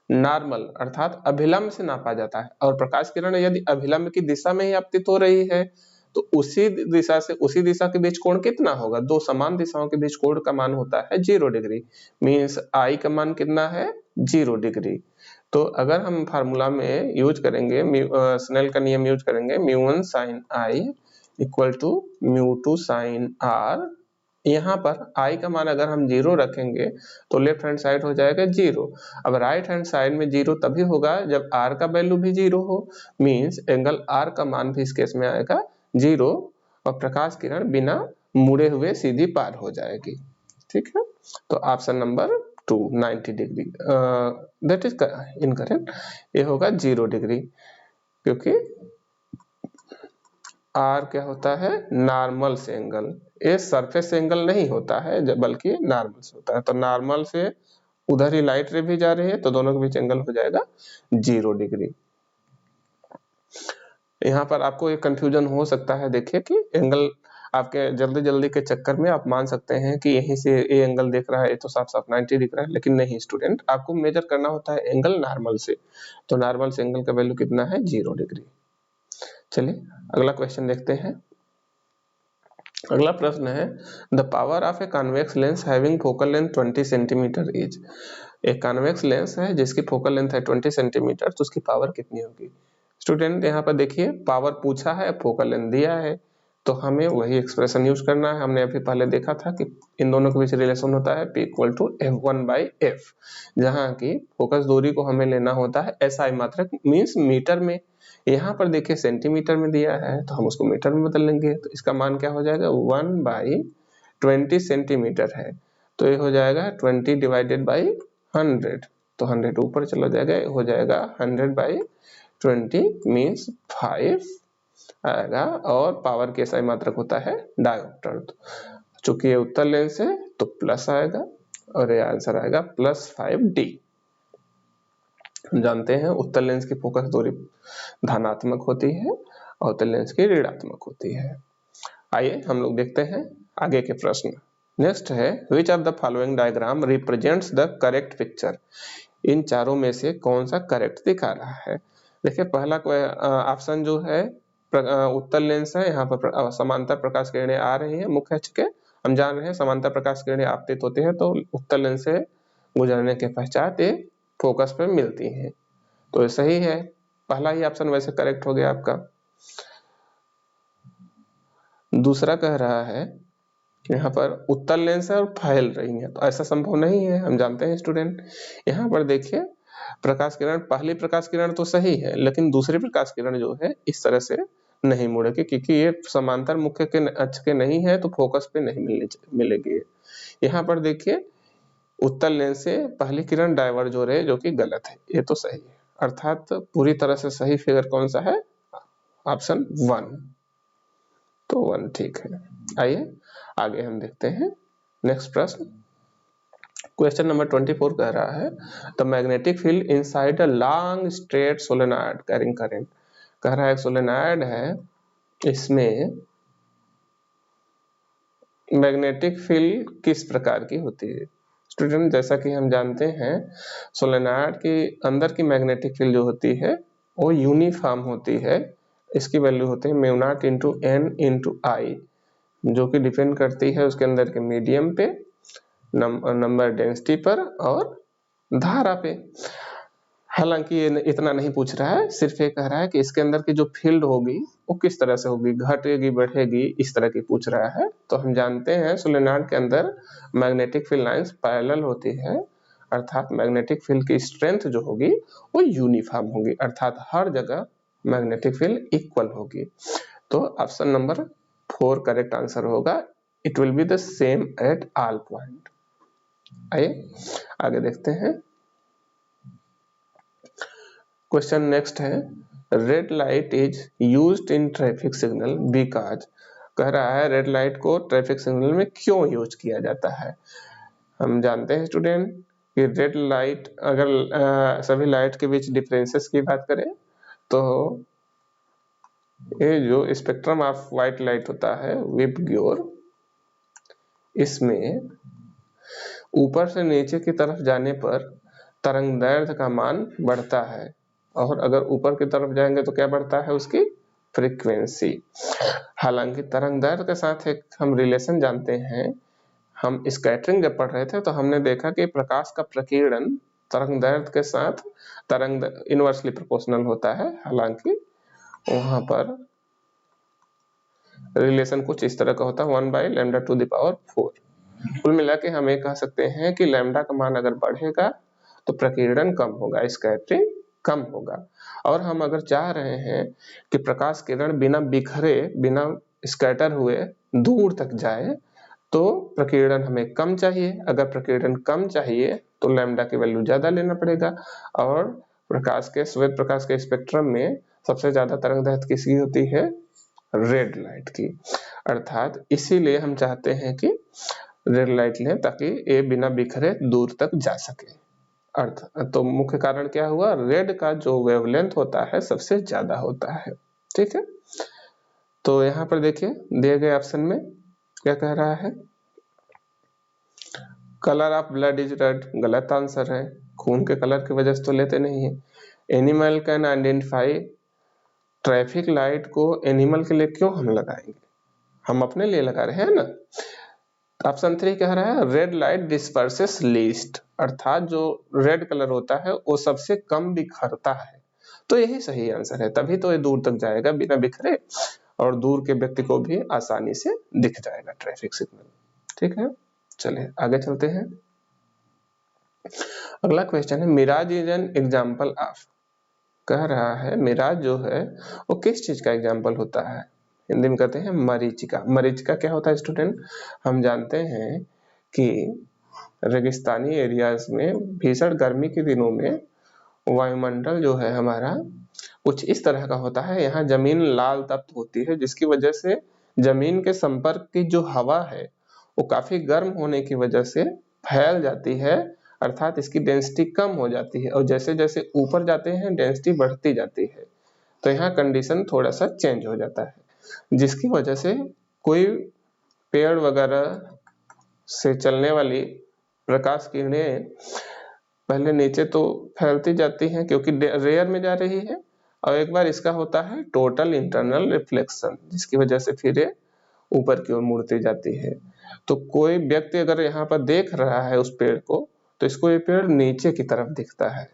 S1: normal, अर्थात अभिलंब से नापा जाता है। और प्रकाश किरण यदि अभिलंब की दिशा में ही आपतित हो रही है तो उसी दिशा के बीच कोण कितना होगा? दो समान दिशाओं के बीच कोण का मान होता है 0 डिग्री, मीन्स आई का मान कितना है 0 डिग्री। तो अगर हम फार्मूला में यूज करेंगे स्नेल का नियम यूज करेंगे μ1 sin I equal to μ2 sin R। यहाँ पर I का मान अगर हम 0 रखेंगे तो लेफ्ट हैंड साइड हो जाएगा 0। अब राइट हैंड साइड में 0 तभी होगा जब R का वैल्यू भी 0 हो, मीन्स एंगल R का मान भी इस केस में आएगा 0 और प्रकाश किरण बिना मुड़े हुए सीधी पार हो जाएगी। ठीक है, तो option number 2 90 degree that is incorrect. ये होगा 0 डिग्री क्योंकि R क्या होता है नॉर्मल से एंगल, ये सरफेस से एंगल नहीं होता है बल्कि नॉर्मल से होता है। तो नॉर्मल से उधर ही लाइट रे भी जा रही है तो दोनों के बीच एंगल हो जाएगा 0 डिग्री। यहाँ पर आपको एक कंफ्यूजन हो सकता है, देखिए कि एंगल आपके जल्दी के चक्कर में आप मान सकते हैं कि यहीं से ये एंगल देख रहा है ये तो साफ साफ 90 दिख रहा है, लेकिन नहीं स्टूडेंट, आपको मेजर करना होता है एंगल नॉर्मल से। तो नॉर्मल से एंगल का वैल्यू कितना है 0 डिग्री। चलिए अगला क्वेश्चन देखते हैं। अगला प्रश्न है the power of a convex lens having focal length 20 centimetre is. एक कॉन्वेक्स लेंस है जिसकी फोकल लेंथ है 20 सेंटीमीटर, तो उसकी पावर कितनी होगी? स्टूडेंट यहाँ पर देखिए पावर पूछा है, फोकल लेंथ दिया है, तो हमें वही एक्सप्रेशन यूज करना है। हमने अभी पहले देखा था कि इन दोनों के बीच रिलेशन होता है P इक्वल टू F1/F, जहाँ की फोकस दूरी को हमें लेना होता है SI मात्रक मीन्स मीटर में। यहाँ पर देखिए सेंटीमीटर में दिया है तो हम उसको मीटर में बदल लेंगे, तो इसका मान क्या हो जाएगा 1/20 सेंटीमीटर है, तो ये हो जाएगा 20 डिवाइडेड बाई 100, तो 100 ऊपर चला जाएगा, हो जाएगा 100/20 मीन्स 5 आएगा। और पावर के SI मात्रक होता है डायोप्टर, चूंकि ये उत्तल लेंस है तो प्लस आएगा और ये आंसर आएगा +5D। हम जानते हैं उत्तल लेंस की फोकस दूरी धनात्मक होती है और उत्तल लेंस की ऋणात्मक होती है। आइए हम लोग देखते हैं आगे के प्रश्न। नेक्स्ट है which of the following diagram represents the correct picture. इन चारों में से कौन सा करेक्ट दिखा रहा है? देखिए पहला ऑप्शन जो है उत्तल लेंस है, यहाँ पर समांतर प्रकाश किरणें आ रही है मुख्य अक्ष के। हम जान रहे हैं समांतर प्रकाश किरणें आपतित होती है तो उत्तल लेंस से गुजरने के पश्चात ये फोकस पे मिलती हैं, तो ये सही है। पहला ही ऑप्शन वैसे करेक्ट हो गया आपका। दूसरा कह रहा है यहाँ पर उत्तल लेंस है और फैल रही है, तो ऐसा संभव नहीं है, हम जानते हैं स्टूडेंट। यहाँ पर देखिए प्रकाश किरण, पहली प्रकाश किरण तो सही है लेकिन दूसरी प्रकाश किरण जो है इस तरह से नहीं मुड़ेगी क्योंकि ये समांतर मुख्य के अक्ष के नहीं है तो फोकस पे नहीं मिलेगी। यहाँ पर देखिए उत्तल लेंस से पहली किरण डाइवर्ज हो रही है जो कि गलत है, ये तो सही है, अर्थात पूरी तरह से सही फिगर कौन सा है ऑप्शन 1, तो 1 ठीक है। आइए आगे हम देखते हैं नेक्स्ट प्रश्न। क्वेश्चन नंबर 24 कह रहा है the magnetic field inside a long straight solenoid carrying current. कह रहा है एक सोलेनॉइड है, इसमें मैग्नेटिक फील्ड किस प्रकार की होती है। स्टूडेंट, जैसा कि हम जानते हैं सोलेनॉइड के अंदर की मैग्नेटिक फील्ड जो होती है वो यूनिफॉर्म होती है। इसकी वैल्यू होती है mu naught into N into I, जो कि डिपेंड करती है उसके अंदर के मीडियम पे, नंबर डेंसिटी पर और धारा पे। हालांकि ये इतना नहीं पूछ रहा है, सिर्फ ये कह रहा है कि इसके अंदर की जो फील्ड होगी वो किस तरह से होगी, घटेगी बढ़ेगी, इस तरह की पूछ रहा है। तो हम जानते हैं सोलेनॉइड के अंदर मैग्नेटिक फील्ड लाइंस पैरेलल होती है, अर्थात मैग्नेटिक फील्ड की स्ट्रेंथ जो होगी वो यूनिफॉर्म होगी, अर्थात हर जगह मैग्नेटिक फील्ड इक्वल होगी। तो ऑप्शन नंबर 4 करेक्ट आंसर होगा। It will be the same at all point. आइए आगे देखते हैं। क्वेश्चन नेक्स्ट है red light is used in traffic signal because. कह रहा है रेड लाइट को ट्रैफिक सिग्नल में क्यों यूज किया जाता है। हम जानते हैं स्टूडेंट कि रेड लाइट, अगर सभी लाइट के बीच डिफरेंसेस की बात करें तो ये जो स्पेक्ट्रम ऑफ व्हाइट लाइट होता है विबग्योर, इसमें ऊपर से नीचे की तरफ जाने पर तरंगदैर्ध्य का मान बढ़ता है, और अगर ऊपर की तरफ जाएंगे तो क्या बढ़ता है, उसकी फ्रीक्वेंसी। हालांकि तरंगदैर्ध्य के साथ एक हम रिलेशन जानते हैं, हम स्कैटरिंग जब पढ़ रहे थे तो हमने देखा कि प्रकाश का प्रकीर्णन तरंगदैर्ध्य के साथ तरंग इनवर्सली प्रोपोर्शनल होता है। हालांकि वहां पर रिलेशन कुछ इस तरह का होता है 1/λ⁴। कुल मिला के हम ये कह सकते हैं कि लैम्डा का मान अगर बढ़ेगा तो प्रकीर्णन कम होगा, स्कैटरिंग कम होगा। और हम अगर चाह रहे हैं कि प्रकाश किरण बिना बिखरे, बिना स्कैटर हुए दूर तक जाए, तो प्रकीर्णन हमें कम चाहिए। अगर प्रकीर्णन कम चाहिए तो लैम्डा की वैल्यू ज्यादा लेना पड़ेगा। और प्रकाश के, श्वेत प्रकाश के स्पेक्ट्रम में सबसे ज्यादा तरंगदैर्ध्य किसकी होती है, रेड लाइट की। अर्थात इसीलिए हम चाहते हैं कि रेड लाइट लें ताकि ये बिना बिखरे दूर तक जा सके। अर्थ तो मुख्य कारण क्या हुआ, रेड का जो वेवलेंथ होता है सबसे ज्यादा होता है। ठीक है, तो यहाँ पर देखिए दिए गए ऑप्शन में क्या कह रहा है, colour of blood is red, गलत आंसर है। खून के कलर की वजह से तो लेते नहीं है। Animal can identify, traffic light को एनिमल के लिए क्यों हम लगाएंगे, हम अपने लिए लगा रहे हैं ना। ऑप्शन 3 कह रहा है रेड लाइट डिस्पर्सेस लीस्ट, अर्थात जो रेड कलर होता है वो सबसे कम बिखरता है। तो यही सही आंसर है, तभी तो ये दूर तक जाएगा बिना बिखरे, और दूर के व्यक्ति को भी आसानी से दिख जाएगा ट्रैफिक सिग्नल। ठीक है, चलिए आगे चलते हैं। अगला क्वेश्चन है mirage is an example of. कह रहा है मिराज जो है वो किस चीज का एग्जाम्पल होता है। हिंदी में कहते हैं मरीचिका। मरीचिका क्या होता है स्टूडेंट, हम जानते हैं कि रेगिस्तानी एरियाज में भीषण गर्मी के दिनों में वायुमंडल जो है हमारा कुछ इस तरह का होता है। यहाँ जमीन लाल तप्त होती है, जिसकी वजह से जमीन के संपर्क की जो हवा है वो काफी गर्म होने की वजह से फैल जाती है, अर्थात इसकी डेंसिटी कम हो जाती है, और जैसे जैसे ऊपर जाते हैं डेंसिटी बढ़ती जाती है। तो यहाँ कंडीशन थोड़ा सा चेंज हो जाता है, जिसकी वजह से कोई पेड़ वगैरह से चलने वाली प्रकाश किरणें पहले नीचे तो फैलती जाती हैं क्योंकि रेयर में जा रही है, और एक बार इसका होता है टोटल इंटरनल रिफ्लेक्शन, जिसकी वजह से फिर ये ऊपर की ओर मुड़ती जाती है। तो कोई व्यक्ति अगर यहाँ पर देख रहा है उस पेड़ को, तो इसको ये पेड़ नीचे की तरफ दिखता है,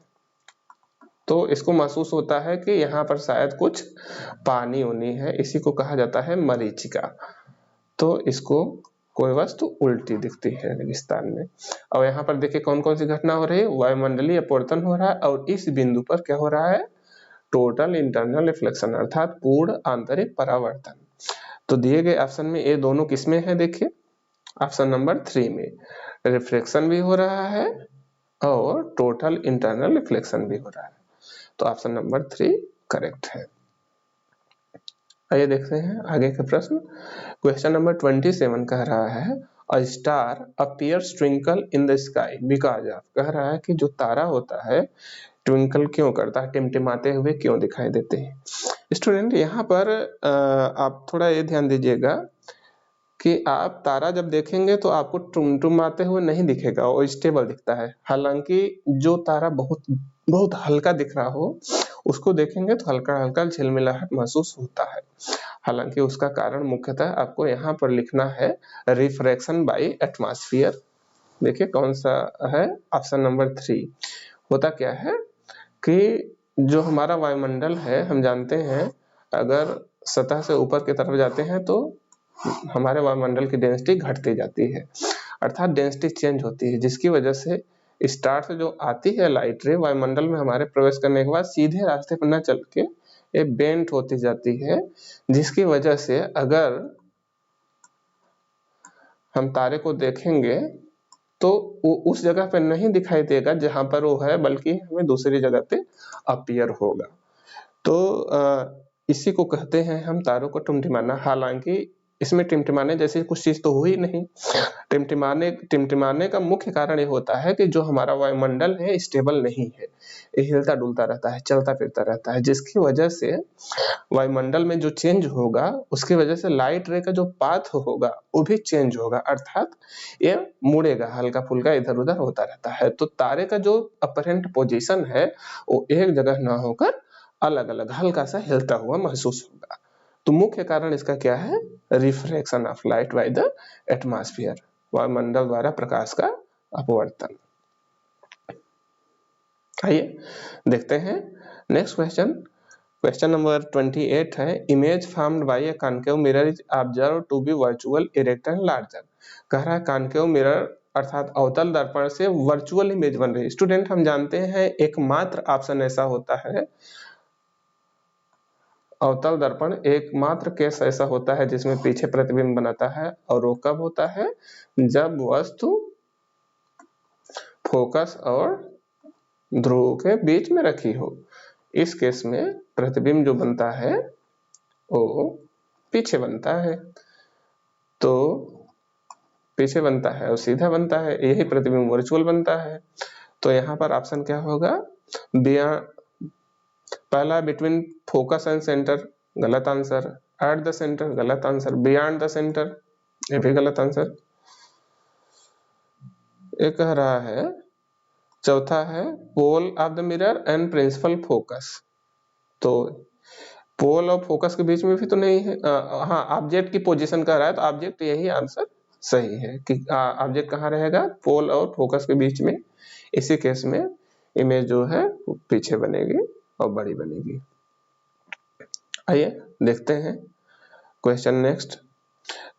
S1: तो इसको महसूस होता है कि यहाँ पर शायद कुछ पानी उनी है, इसी को कहा जाता है मरीचिका। तो इसको कोई वस्तु उल्टी दिखती है रेगिस्तान में। और यहाँ पर देखिए कौन कौन सी घटना हो रही है, वायुमंडलीय अपवर्तन हो रहा है, और इस बिंदु पर क्या हो रहा है, टोटल इंटरनल रिफ्लेक्शन, अर्थात पूर्ण आंतरिक परावर्तन। तो दिए गए ऑप्शन में ये दोनों किसमें है, देखिए ऑप्शन नंबर 3 में रिफ्लेक्शन भी हो रहा है और टोटल इंटरनल रिफ्लेक्शन भी हो रहा है। तो ऑप्शन नंबर 3 करेक्ट है। आइए देखते हैं आगे का प्रश्न। क्वेश्चन नंबर 27 कह रहा है a star appears twinkle in the sky because of, कह रहा है कि जो तारा होता है ट्विंकल क्यों करता है, टिमटिमाते हुए क्यों दिखाई देते हैं। स्टूडेंट यहाँ पर आप थोड़ा ये ध्यान दीजिएगा कि आप तारा जब देखेंगे तो आपको टुमटुमाते हुए नहीं दिखेगा, वो स्टेबल दिखता है। हालांकि जो तारा बहुत बहुत हल्का दिख रहा हो उसको देखेंगे तो हल्का हल्का झिलमिलाहट महसूस होता है। हालांकि उसका कारण मुख्यतः आपको यहाँ पर लिखना है रिफ्रैक्शन बाय एटमॉस्फेयर। देखिए कौन सा है, ऑप्शन नंबर 3। होता क्या है कि जो हमारा वायुमंडल है, हम जानते हैं अगर सतह से ऊपर की तरफ जाते हैं तो हमारे वायुमंडल की डेंसिटी घटती जाती है, अर्थात डेंसिटी चेंज होती है, जिसकी वजह से स्टार से जो आती है लाइट रे वायुमंडल में हमारे प्रवेश करने के बाद सीधे रास्ते पर न चल के ये बेंट होती जाती है, जिसकी वजह से अगर हम तारे को देखेंगे तो वो उस जगह पे नहीं दिखाई देगा जहां पर वो है, बल्कि हमें दूसरी जगह पे अपीयर होगा। तो इसी को कहते हैं हम तारों को टिमटिमाना। हालांकि इसमें टिमटिमाने जैसी कुछ चीज तो हुई नहीं। टिमटिमाने का मुख्य कारण ये होता है कि जो हमारा वायुमंडल है स्टेबल नहीं है, ये हिलता डुलता रहता है, चलता फिरता रहता है, जिसकी वजह से वायुमंडल में जो चेंज होगा उसकी वजह से लाइट रे का जो पाथ होगा वो भी चेंज होगा, अर्थात ये मुड़ेगा, हल्का फुल्का इधर उधर होता रहता है। तो तारे का जो अपरेंट पोजीशन है वो एक जगह ना होकर अलग अलग हल्का सा हिलता हुआ महसूस होगा। तो मुख्य कारण इसका क्या है, refraction of light by the atmosphere, वायुमंडल द्वारा प्रकाश का अपवर्तन। आइए देखते हैं नेक्स्ट क्वेश्चन। क्वेश्चन नंबर 28 है, image formed by a concave mirror is observed to be virtual, erect and larger. कह रहा है कॉनकेव मिरर अर्थात अवतल दर्पण से वर्चुअल इमेज बन रही है। स्टूडेंट हम जानते हैं एकमात्र ऑप्शन ऐसा होता है, अवतल दर्पण एकमात्र केस ऐसा होता है जिसमें पीछे प्रतिबिंब बनाता है, और वो कब होता है, जब वस्तु फोकस और ध्रुव के बीच में रखी हो। इस केस में प्रतिबिंब जो बनता है वो पीछे बनता है, तो पीछे बनता है और सीधा बनता है, यही प्रतिबिंब वर्चुअल बनता है। तो यहाँ पर ऑप्शन क्या होगा, पहला बिटवीन फोकस एंड सेंटर गलत आंसर, एट द सेंटर गलत आंसर, बियॉन्ड द सेंटर ये भी गलत आंसर। ये कह रहा है चौथा है pole of the mirror and principal focus. तो पोल और फोकस के बीच में भी तो नहीं है, हाँ ऑब्जेक्ट की पोजीशन कह रहा है, तो ऑब्जेक्ट यही आंसर सही है कि ऑब्जेक्ट कहाँ रहेगा, पोल और फोकस के बीच में। इसी केस में इमेज जो है पीछे बनेगी और बड़ी बनेगी। आइए देखते हैं क्वेश्चन नेक्स्ट।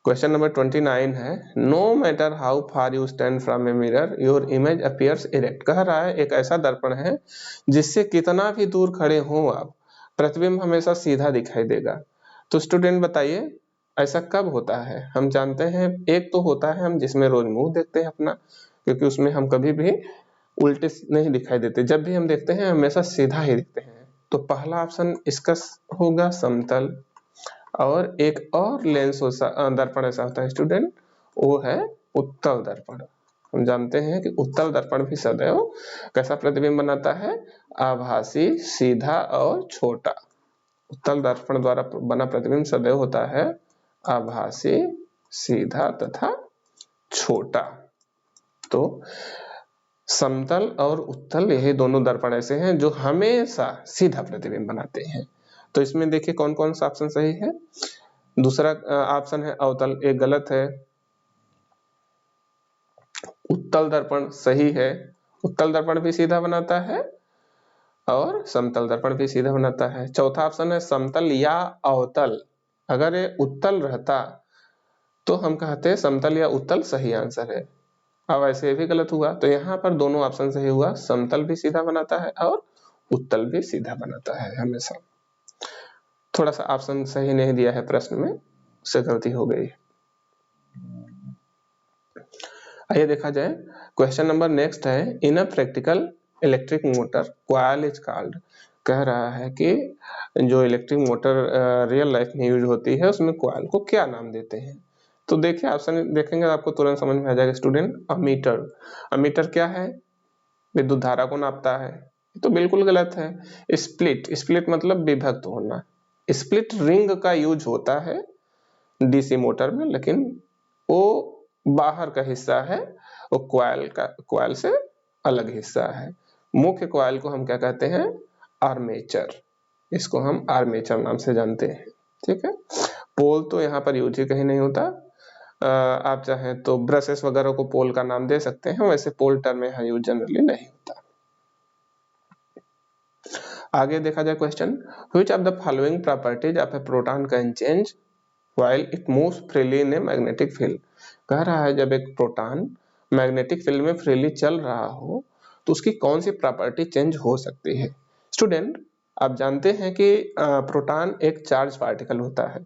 S1: क्वेश्चन नंबर 29 है, no matter how far you stand from a mirror your image appears erect. कह रहा है एक ऐसा दर्पण है जिससे कितना भी दूर खड़े हो आप, प्रतिबिंब हमेशा सीधा दिखाई देगा। तो स्टूडेंट बताइए ऐसा कब होता है। हम जानते हैं एक तो होता है हम जिसमें रोज मुंह देखते हैं अपना, क्योंकि उसमें हम कभी भी उल्टे नहीं दिखाई देते, जब भी हम देखते हैं हमेशा सीधा ही दिखते हैं। तो पहला ऑप्शन इसका होगा समतल, और एक और लेंस दर्पण ऐसा होता है स्टूडेंट, वो है उत्तल दर्पण। हम जानते हैं कि उत्तल दर्पण भी सदैव कैसा प्रतिबिंब बनाता है, आभासी, सीधा और छोटा। उत्तल दर्पण द्वारा बना प्रतिबिंब सदैव होता है आभासी, सीधा तथा छोटा। तो समतल और उत्तल यही दोनों दर्पण ऐसे हैं जो हमेशा सीधा प्रतिबिंब बनाते हैं। तो इसमें देखिए कौन कौन सा ऑप्शन सही है। दूसरा ऑप्शन है अवतल, एक गलत है। उत्तल दर्पण सही है, उत्तल दर्पण भी सीधा बनाता है और समतल दर्पण भी सीधा बनाता है। चौथा ऑप्शन है समतल या अवतल, अगर ये उत्तल रहता तो हम कहते समतल या उत्तल सही आंसर है। अब ऐसे भी गलत हुआ, तो यहाँ पर दोनों ऑप्शन सही हुआ, समतल भी सीधा बनाता है और उत्तल भी सीधा बनाता है हमेशा। थोड़ा सा ऑप्शन सही नहीं दिया है प्रश्न में, उससे गलती हो गई। आइए देखा जाए क्वेश्चन नंबर नेक्स्ट है, in a practical electric motor coil is called. कह रहा है कि जो इलेक्ट्रिक मोटर रियल लाइफ में यूज होती है उसमें कॉइल को क्या नाम देते हैं। तो देखिए ऑप्शन देखेंगे आपको तुरंत समझ में आ जाएगा स्टूडेंट। अमीटर, अमीटर क्या है? विद्युत धारा को नापता है, तो बिल्कुल गलत है। स्प्लिट, स्प्लिट मतलब विभक्त होना। स्प्लिट रिंग का यूज होता है डीसी मोटर में, लेकिन वो बाहर का हिस्सा है, वो क्वाइल से अलग हिस्सा है। मुख्य क्वाइल को हम क्या कहते हैं? आर्मेचर, इसको हम आर्मेचर नाम से जानते हैं। ठीक है, पोल तो यहाँ पर यूज ही कहीं नहीं होता। आप चाहें तो ब्रशेस वगैरह को पोल का नाम दे सकते हैं, वैसे पोल टर्म यहाँ यूज जनरली नहीं होता। आगे देखा जाए question, which of the following properties of A proton can change while it moves freely in a magnetic field. कह रहा है जब एक प्रोटॉन मैग्नेटिक फील्ड में फ्रीली चल रहा हो तो उसकी कौन सी प्रॉपर्टी चेंज हो सकती है। स्टूडेंट, आप जानते हैं कि प्रोटॉन एक चार्ज पार्टिकल होता है,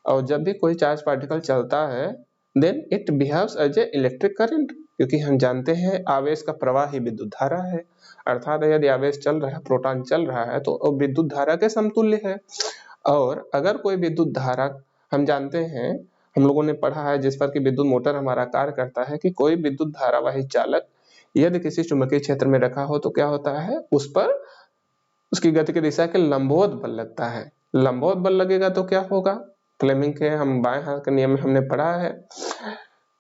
S1: और जब भी कोई चार्ज पार्टिकल चलता है then it behaves as a electric current, क्योंकि हम जानते हैं आवेश का प्रवाह ही विद्युत धारा है। अर्थात यदि आवेश चल रहा है, प्रोटॉन चल रहा है, तो विद्युत धारा के समतुल्य है। और अगर कोई विद्युत धारा, हम जानते हैं, हम लोगों ने पढ़ा है जिस पर कि विद्युत मोटर हमारा कार्य करता है, कि कोई विद्युत धारावाही चालक यदि किसी चुंबकीय क्षेत्र में रखा हो तो क्या होता है, उस पर उसकी गति की दिशा के लंबवत बल लगता है। लंबवत बल लगेगा तो क्या होगा? फ्लेमिंग के हम बाएं हाथ के नियम में हमने पढ़ा है।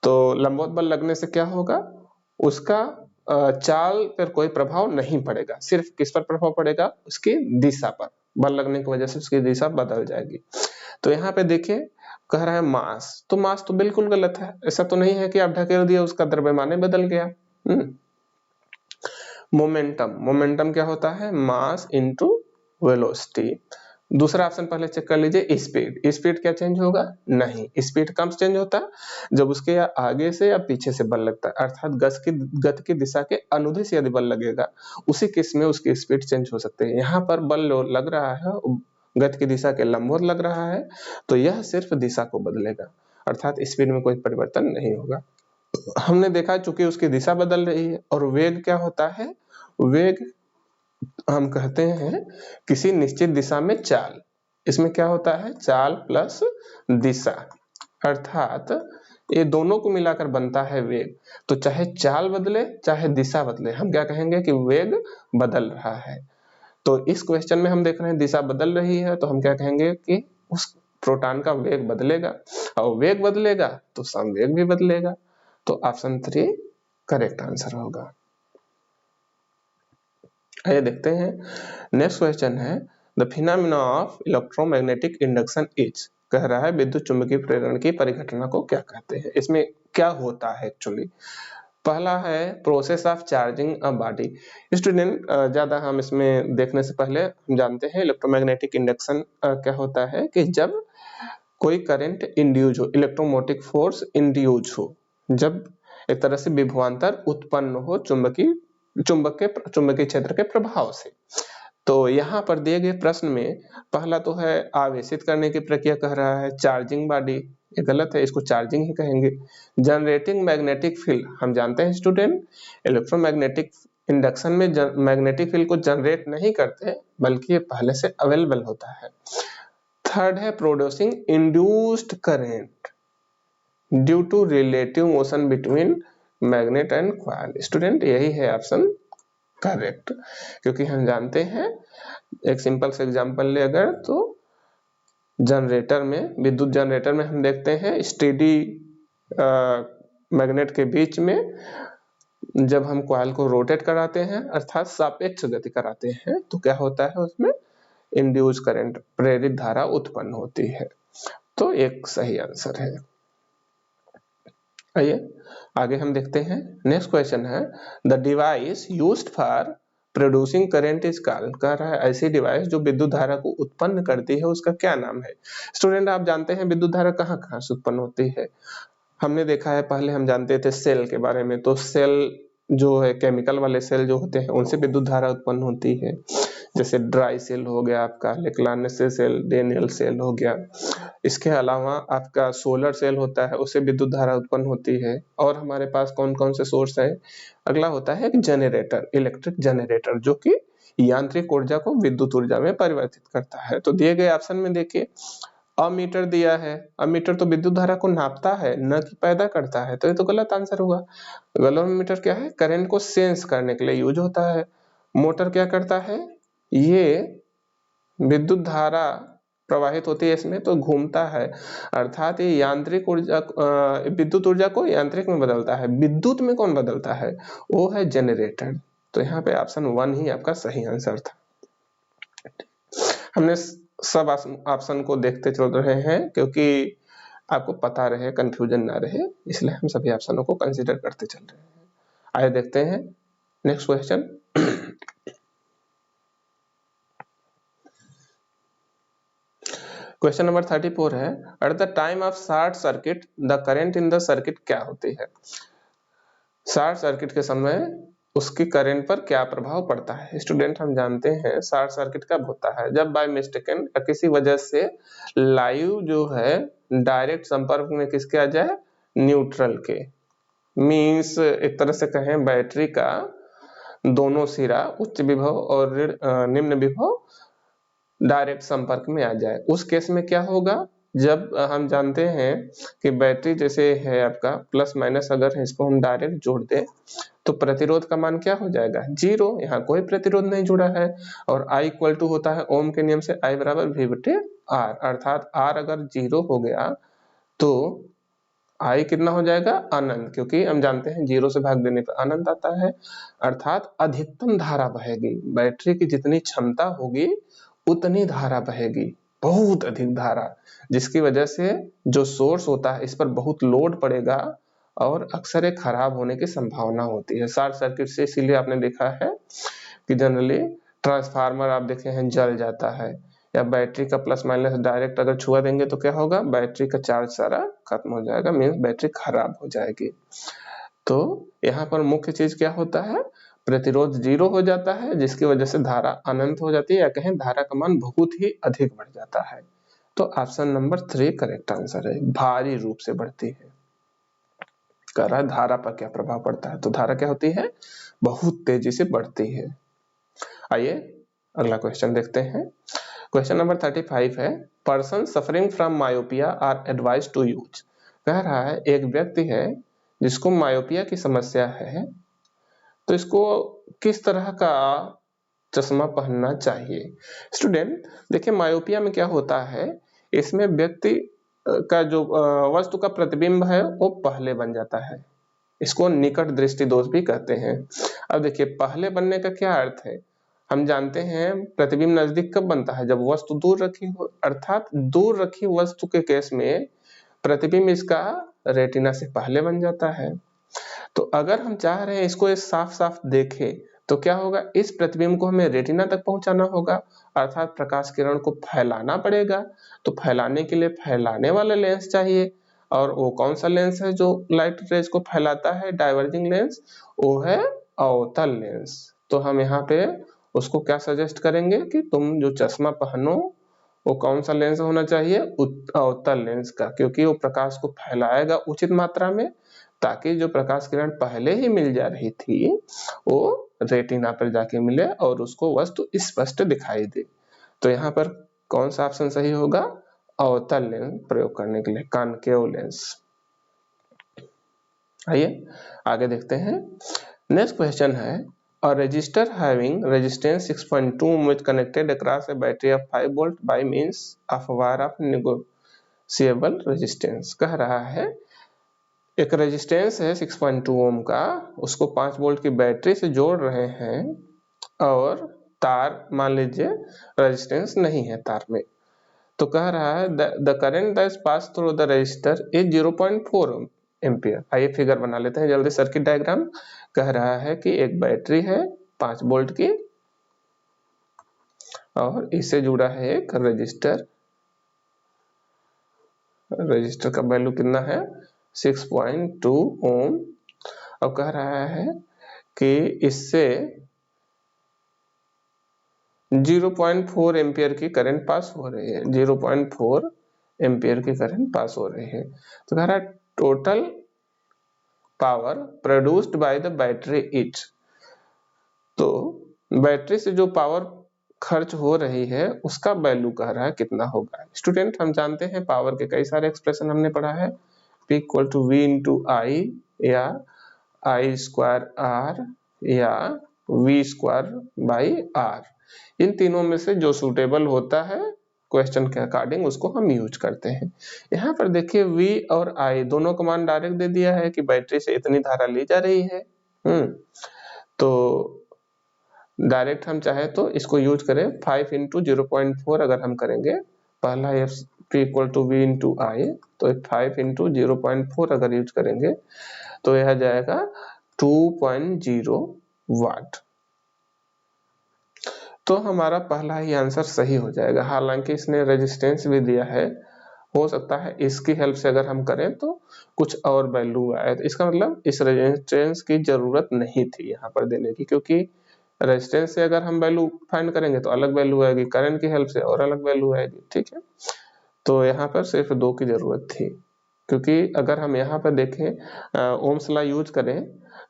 S1: तो लंबवत बल लगने से क्या होगा? उसका चाल पर कोई प्रभाव नहीं पड़ेगा, सिर्फ किस पर प्रभाव पड़ेगा? उसकी दिशा पर। बल लगने की वजह से उसकी दिशा बदल जाएगी। तो यहाँ पे देखिए कह रहा है मास, तो मास तो बिल्कुल गलत है। ऐसा तो नहीं है कि आप ढकेल दिया उसका द्रव्यमान बदल गया। मोमेंटम, मोमेंटम क्या होता है? Mass into velocity. दूसरा ऑप्शन पहले चेक कर लीजिए, स्पीड। स्पीड क्या चेंज होगा? नहीं, स्पीड कब चेंज होता है? जब उसके या आगे से या पीछे से बल लगता है, अर्थात गति की दिशा के अनुदिश से यदि बल लगेगा, उसी केस में उसकी स्पीड चेंज हो सकती है। यहाँ पर बल लग रहा है, गति की दिशा के लंबवत लग रहा है, तो यह सिर्फ दिशा को बदलेगा, अर्थात स्पीड में कोई परिवर्तन नहीं होगा। हमने देखा चूंकि उसकी दिशा बदल रही है। और वेग क्या होता है? वेग हम कहते हैं किसी निश्चित दिशा में चाल। इसमें क्या होता है? चाल प्लस दिशा, अर्थात ये दोनों को मिलाकर बनता है वेग। तो चाहे चाल बदले चाहे दिशा बदले, हम क्या कहेंगे कि वेग बदल रहा है। तो इस क्वेश्चन में हम देख रहे हैं दिशा बदल रही है, तो हम क्या कहेंगे कि उस प्रोटॉन का वेग बदलेगा, और वेग बदलेगा तो संवेग भी बदलेगा। तो ऑप्शन 3 करेक्ट आंसर होगा। आइए देखते हैं नेक्स्ट क्वेश्चन है, the phenomena of electromagnetic induction is. कह रहा है विद्युत चुंबकीय प्रेरण की परिघटना को क्या कहते हैं। इसमें क्या होता है एक्चुअली? पहला है process of charging a body. Student, ज्यादा हम इसमें देखने से पहले हम जानते हैं इलेक्ट्रोमैग्नेटिक इंडक्शन क्या होता है, कि जब कोई करंट इंड्यूज हो, इलेक्ट्रोमोटिव फोर्स इंड्यूज हो, जब एक तरह से विभवांतर उत्पन्न हो चुंबकीय क्षेत्र के प्रभाव से। तो यहाँ पर दिए गए प्रश्न में पहला तो है आवेशित करने की प्रक्रिया, कह रहा है चार्जिंग बॉडी, ये गलत है, इसको चार्जिंग ही कहेंगे। जनरेटिंग मैग्नेटिक फील्ड, हम जानते हैं स्टूडेंट इलेक्ट्रोमैग्नेटिक इंडक्शन में मैग्नेटिक फील्ड को जनरेट नहीं करते, बल्कि ये पहले से अवेलेबल होता है। थर्ड है producing induced current due to relative motion between magnet and coil. Student, यही है ऑप्शन करेक्ट, क्योंकि हम जानते हैं, एक सिंपल से एग्जांपल ले अगर, तो जनरेटर में, विद्युत जनरेटर में हम देखते हैं स्टेडी मैग्नेट के बीच में जब हम कॉइल को रोटेट कराते हैं, अर्थात सापेक्ष गति कराते हैं, तो क्या होता है? उसमें इंड्यूस करंट, प्रेरित धारा उत्पन्न होती है। तो एक सही आंसर है। आइए आगे हम देखते हैं, नेक्स्ट क्वेश्चन है, the device used for producing current is called. कह रहा है ऐसी डिवाइस जो विद्युत धारा को उत्पन्न करती है उसका क्या नाम है। स्टूडेंट, आप जानते हैं विद्युत धारा कहाँ कहाँ से उत्पन्न होती है। हमने देखा है, पहले हम जानते थे सेल के बारे में, तो सेल जो है केमिकल वाले सेल जो होते हैं उनसे विद्युत धारा उत्पन्न होती है। जैसे ड्राई सेल हो गया आपका, लेक्लानेसे सेल, डेनियल सेल हो गया। इसके अलावा आपका सोलर सेल होता है, उससे विद्युत धारा उत्पन्न होती है। और हमारे पास कौन कौन से सोर्स है? अगला होता है जनरेटर, इलेक्ट्रिक जनरेटर, जो कि यांत्रिक ऊर्जा को विद्युत ऊर्जा में परिवर्तित करता है। तो दिए गए ऑप्शन में देखिए अमीटर दिया है, अमीटर तो विद्युत धारा को नापता है न कि पैदा करता है, तो ये तो गलत आंसर हुआ। गैल्वेनोमीटर क्या है, करंट को सेंस करने के लिए यूज होता है। मोटर क्या करता है, ये विद्युत धारा प्रवाहित होती है इसमें तो घूमता है, अर्थात ये यांत्रिक ऊर्जा विद्युत ऊर्जा को यांत्रिक में बदलता है। विद्युत में कौन बदलता है, वो है जनरेटर। तो यहाँ पे ऑप्शन 1 ही आपका सही आंसर था। हमने सब ऑप्शन को देखते चल रहे हैं क्योंकि आपको पता रहे, कंफ्यूजन ना रहे, इसलिए हम सभी ऑप्शनों को कंसीडर करते चल रहे हैं। आइए देखते हैं नेक्स्ट क्वेश्चन। क्वेश्चन नंबर 34 है, at the time of short circuit the current in the circuit क्या होती है। शॉर्ट सर्किट के समय उसकी करंट पर क्या प्रभाव पड़ता है। स्टूडेंट हम जानते हैं शॉर्ट सर्किट कब होता है, जब बाय मिस्टेकन किसी वजह से लाइव जो है डायरेक्ट संपर्क में किसके आ जाए, न्यूट्रल के। मींस एक तरह से कहें बैटरी का दोनों सिरा उच्च विभव और निम्न विभव डायरेक्ट संपर्क में आ जाए। उस केस में क्या होगा, जब हम जानते हैं कि बैटरी जैसे है आपका प्लस माइनस, अगर इसको हम डायरेक्ट जोड़ दें तो प्रतिरोध का मान क्या हो जाएगा, 0। यहाँ कोई प्रतिरोध नहीं जुड़ा है और I इक्वल टू होता है ओम के नियम से I बराबर V/R, अर्थात R अगर 0 हो गया तो I कितना हो जाएगा, अनंत, क्योंकि हम जानते हैं 0 से भाग देने पर अनंत आता है, अर्थात अधिकतम धारा बहेगी। बैटरी की जितनी क्षमता होगी उतनी धारा बहेगी, बहुत अधिक धारा, जिसकी वजह से जो सोर्स होता है इस पर बहुत लोड पड़ेगा और अक्सर ये खराब होने की संभावना होती है शॉर्ट सर्किट से। इसीलिए आपने देखा है कि जनरली ट्रांसफार्मर आप देखे हैं जल जाता है, या बैटरी का प्लस माइनस डायरेक्ट अगर छुआ देंगे तो क्या होगा, बैटरी का चार्ज सारा खत्म हो जाएगा, मीन्स बैटरी खराब हो जाएगी। तो यहाँ पर मुख्य चीज क्या होता है, प्रतिरोध 0 हो जाता है, जिसकी वजह से धारा अनंत हो जाती है, या कहें धारा का मान बहुत ही अधिक बढ़ जाता है। तो ऑप्शन नंबर 3 करेक्ट आंसर है, भारी रूप से बढ़ती है। कह रहा है धारा पर क्या प्रभाव पड़ता है, तो धारा क्या होती है, बहुत तेजी से बढ़ती है। आइए अगला क्वेश्चन देखते हैं। क्वेश्चन नंबर 35 है, person suffering from myopia are advise to use. कह रहा है एक व्यक्ति है जिसको मायोपिया की समस्या है, तो इसको किस तरह का चश्मा पहनना चाहिए। स्टूडेंट देखिए मायोपिया में क्या होता है, इसमें व्यक्ति का जो वस्तु का प्रतिबिंब है वो पहले बन जाता है, इसको निकट दृष्टि दोष भी कहते हैं। अब देखिए पहले बनने का क्या अर्थ है, हम जानते हैं प्रतिबिंब नजदीक कब बनता है, जब वस्तु दूर रखी हो, अर्थात दूर रखी वस्तु के केस में प्रतिबिंब इसका रेटिना से पहले बन जाता है। तो अगर हम चाह रहे हैं इसको ये साफ साफ देखें तो क्या होगा, इस प्रतिबिंब को हमें रेटिना तक पहुंचाना होगा, अर्थात प्रकाश किरण को फैलाना पड़ेगा। तो फैलाने के लिए फैलाने वाला लेंस चाहिए, और वो कौन सा लेंस है जो लाइट रेज को फैलाता है, डाइवर्जिंग लेंस, वो है अवतल लेंस। तो हम यहाँ पे उसको क्या सजेस्ट करेंगे कि तुम जो चश्मा पहनो वो कौन सा लेंस होना चाहिए, अवतल लेंस का, क्योंकि वो प्रकाश को फैलाएगा उचित मात्रा में, ताकि जो प्रकाश किरण पहले ही मिल जा रही थी वो रेटिना पर जाके मिले और उसको वस्तु स्पष्ट दिखाई दे। तो यहाँ पर कौन सा ऑप्शन सही होगा, अवतल लेंस प्रयोग करने के लिए, कॉनकेव लेंस। आइए आगे देखते हैं। नेक्स्ट क्वेश्चन है, a resistor having resistance 6.2 ohm is connected across a battery of 5 volt by means of wire of negotiable resistance। कह रहा है एक रेजिस्टेंस है 6.2 ओम का, उसको 5 वोल्ट की बैटरी से जोड़ रहे हैं और तार मान लीजिए रेजिस्टेंस नहीं है तार में, तो कह रहा है the current that pass through the resistor is 0.4 ampere. आइए फिगर बना लेते हैं जल्दी, सर्किट डायग्राम। कह रहा है कि एक बैटरी है 5 वोल्ट की और इससे जुड़ा है एक रजिस्टर, रजिस्टर का वैल्यू कितना है 6.2 ओम। अब कह रहा है कि इससे 0.4 एम्पियर की करंट पास हो रही है, 0.4 एम्पियर की करंट पास हो रही है। तो कह रहा है total power produced by the battery is, तो बैटरी से जो पावर खर्च हो रही है उसका वैल्यू कह रहा है कितना होगा। स्टूडेंट हम जानते हैं पावर के कई सारे एक्सप्रेशन हमने पढ़ा है, P equal to V into I या आई स्क्वायर आर या V स्क्वायर बाई आर, इन तीनों में से जो सूटेबल होता है क्वेश्चन के अकॉर्डिंग उसको हम यूज करते हैं। यहाँ पर देखिए V और I दोनों का मान डायरेक्ट दे दिया है कि बैटरी से इतनी धारा ली जा रही है। तो डायरेक्ट हम चाहे तो इसको यूज करें 5 इंटू 0.4 अगर हम करेंगे, पहला P equal to V into I, तो 5 इंटू 0.4 अगर यूज करेंगे तो यह जाएगा 2.0 वाट। तो हमारा पहला ही आंसर सही हो जाएगा। हालांकि इसने रेजिस्टेंस भी दिया है, हो सकता है इसकी हेल्प से अगर हम करें तो कुछ और वैल्यू आए, तो इसका मतलब इस रेजिस्टेंस की जरूरत नहीं थी यहाँ पर देने की, क्योंकि रेजिस्टेंस से अगर हम वैल्यू फाइंड करेंगे तो अलग वैल्यू आएगी, करंट की हेल्प से और अलग वैल्यू आएगी। ठीक है, तो यहाँ पर सिर्फ 2 की जरूरत थी, क्योंकि अगर हम यहाँ पर देखें ओम्स लॉ यूज करें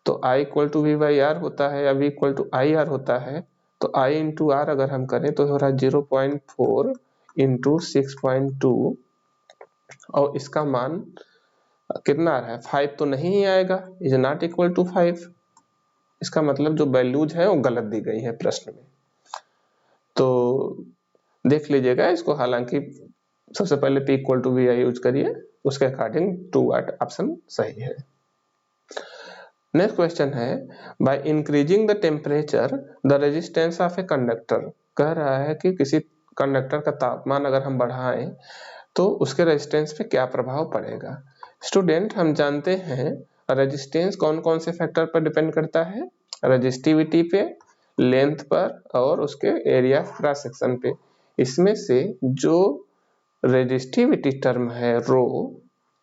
S1: तो I equal to V by R होता है या V equal to I R होता है, तो I इंटू आर अगर हम करें तो हो रहा है 0.4 इंटू 6.2 और इसका मान कितना आ रहा है 5 तो नहीं आएगा, इज नॉट इक्वल टू 5। इसका मतलब जो वैल्यूज है वो गलत दी गई है प्रश्न में, तो देख लीजिएगा इसको। हालांकि सबसे पहले P equal to V I use करिए, उसके अकॉर्डिंग 2 वाट ऑप्शन सही है। नेक्स्ट क्वेश्चन है, by increasing the temperature the resistance of a conductor, कह रहा है कि किसी कंडक्टर का तापमान अगर हम बढ़ाएं तो उसके रेजिस्टेंस पे क्या प्रभाव पड़ेगा। स्टूडेंट हम जानते हैं रेजिस्टेंस कौन कौन से फैक्टर पर डिपेंड करता है, रेजिस्टिविटी पे, लेंथ पर और उसके एरिया क्रॉस सेक्शन पे। इसमें से जो रेजिस्टिविटी टर्म है रो,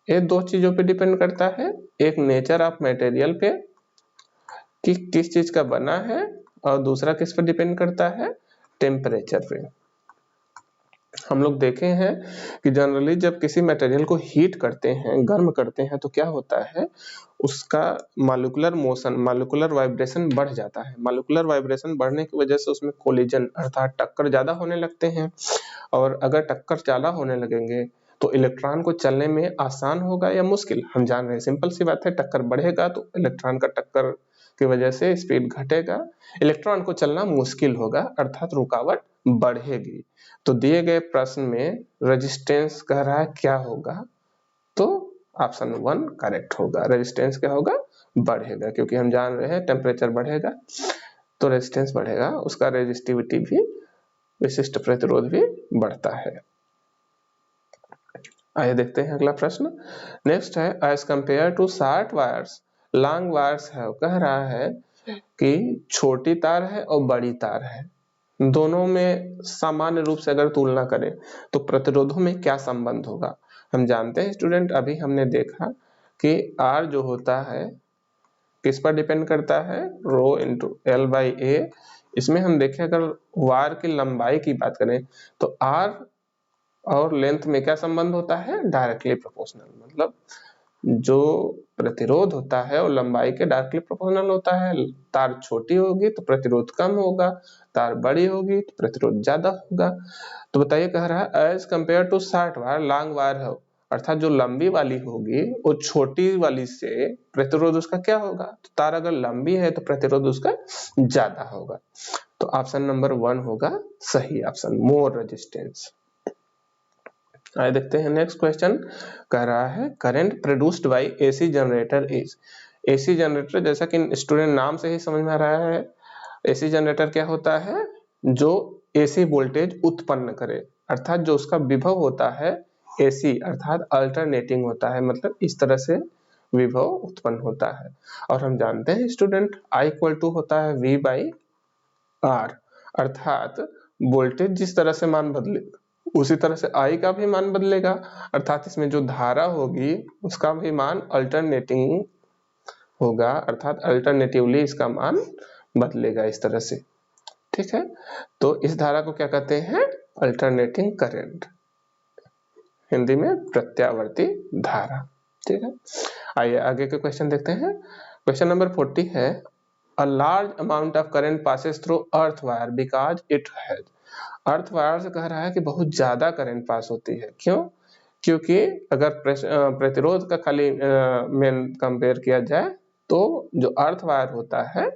S1: ये 2 चीजों पे डिपेंड करता है, एक नेचर ऑफ मटेरियल पे कि किस चीज का बना है, और दूसरा किस पर डिपेंड करता है, टेम्परेचर पे। हम लोग देखे हैं कि जनरली जब किसी मटेरियल को हीट करते हैं, गर्म करते हैं, तो क्या होता है उसका मॉलिक्यूलर मोशन, मॉलिक्यूलर वाइब्रेशन बढ़ जाता है। मॉलिक्यूलर वाइब्रेशन बढ़ने की वजह से उसमें कोलिजन अर्थात टक्कर ज्यादा होने लगते हैं, और अगर टक्कर ज्यादा होने लगेंगे तो इलेक्ट्रॉन को चलने में आसान होगा या मुश्किल, हम जान रहे हैं। सिंपल सी बात है, टक्कर बढ़ेगा तो इलेक्ट्रॉन का टक्कर की वजह से स्पीड घटेगा, इलेक्ट्रॉन को चलना मुश्किल होगा अर्थात रुकावट बढ़ेगी। तो दिए गए प्रश्न में रेजिस्टेंस कह रहा है क्या होगा, तो ऑप्शन 1 करेक्ट होगा। रेजिस्टेंस क्या होगा, बढ़ेगा, क्योंकि हम जान रहे हैं टेम्परेचर बढ़ेगा तो रेजिस्टेंस बढ़ेगा, उसका रेजिस्टिविटी भी, विशिष्ट प्रतिरोध भी बढ़ता है। आइए देखते हैं अगला प्रश्न। नेक्स्ट है, as compare to short wires long wires है, कह रहा है कि छोटी तार है और बड़ी तार है, दोनों में सामान्य रूप से अगर तुलना करें तो प्रतिरोधों में क्या संबंध होगा। हम जानते हैं स्टूडेंट, अभी हमने देखा कि R जो होता है किस पर डिपेंड करता है, रो इंटू एल बाई ए। इसमें हम देखें अगर वायर की लंबाई की बात करें तो R और लेंथ में क्या संबंध होता है, डायरेक्टली प्रोपोर्शनल। मतलब जो प्रतिरोध होता है वो लंबाई के डायरेक्टली प्रोपोर्शनल होता है। तार छोटी होगी तो प्रतिरोध कम होगा, तार बड़ी होगी तो प्रतिरोध ज्यादा होगा। तो बताइए, कह रहा है as compare to short wire long wire है, अर्थात जो लंबी वाली होगी वो छोटी वाली से प्रतिरोध उसका क्या होगा, तो तार अगर लंबी है तो प्रतिरोध उसका ज्यादा होगा। तो ऑप्शन नंबर 1 होगा सही ऑप्शन, मोर रेजिस्टेंस। आइए देखते हैं नेक्स्ट क्वेश्चन। कह रहा है current produced by AC generator is, AC generator जैसा कि स्टूडेंट नाम से ही समझ में आ रहा है, एसी जनरेटर क्या होता है, जो एसी वोल्टेज उत्पन्न करे, अर्थात जो उसका विभव होता है एसी अर्थात अल्टरनेटिंग होता है, मतलब इस तरह से विभव उत्पन्न होता है। और हम जानते हैं स्टूडेंट I इक्वल टू होता है V बाई आर, अर्थात वोल्टेज जिस तरह से मान बदले उसी तरह से I का भी मान बदलेगा, अर्थात इसमें जो धारा होगी उसका भी मान अल्टरनेटिंग होगा, अर्थात अल्टरनेटिवली इसका मान बदलेगा इस तरह से। ठीक है, तो इस धारा को क्या कहते हैं, अल्टरनेटिंग करंट, हिंदी में प्रत्यावर्ती धारा। ठीक है, आइए आगे के क्वेश्चन देखते हैं। क्वेश्चन नंबर 40 है, a large amount of current passes through earth wire because it has, earth wire से कह रहा है कि बहुत ज्यादा करंट पास होती है। क्यों? क्योंकि अगर प्रतिरोध का खाली मेन कंपेयर किया जाए तो जो अर्थ वायर होता है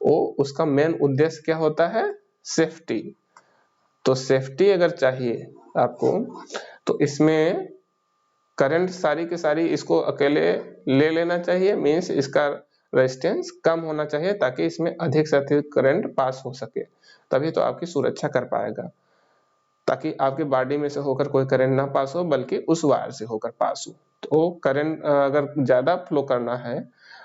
S1: वो उसका मेन उद्देश्य क्या होता है? सेफ्टी। तो सेफ्टी अगर चाहिए आपको तो इसमें करंट सारी की सारी इसको अकेले ले लेना चाहिए, मीन्स इसका रेजिस्टेंस कम होना चाहिए ताकि इसमें अधिक से अधिक करंट पास हो सके, तभी तो आपकी सुरक्षा कर पाएगा, ताकि आपकी बॉडी में से होकर कोई करंट ना पास हो बल्कि उस वायर से होकर पास हो। तो करंट अगर ज्यादा फ्लो करना है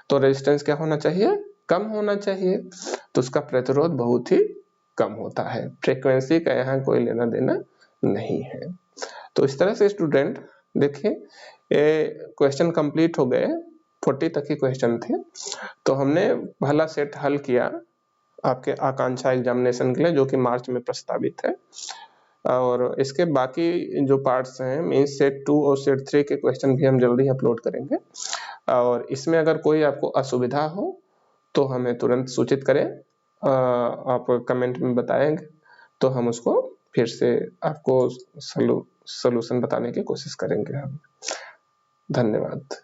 S1: तो रेजिस्टेंस क्या होना चाहिए? कम होना चाहिए। तो उसका प्रतिरोध बहुत ही कम होता है। फ्रीक्वेंसी का यहाँ कोई लेना देना नहीं है। तो इस तरह से स्टूडेंट देखिए ये क्वेश्चन कंप्लीट हो गए, 40 तक ही क्वेश्चन थे। तो हमने पहला सेट हल किया आपके आकांक्षा एग्जामिनेशन के लिए जो कि मार्च में प्रस्तावित है, और इसके बाकी जो पार्ट्स हैं मीन्स सेट 2 और सेट 3 के क्वेश्चन भी हम जल्दी अपलोड करेंगे। और इसमें अगर कोई आपको असुविधा हो तो हमें तुरंत सूचित करें, आप कमेंट में बताएंगे तो हम उसको फिर से आपको सॉल्यूशन बताने की कोशिश करेंगे हम। धन्यवाद।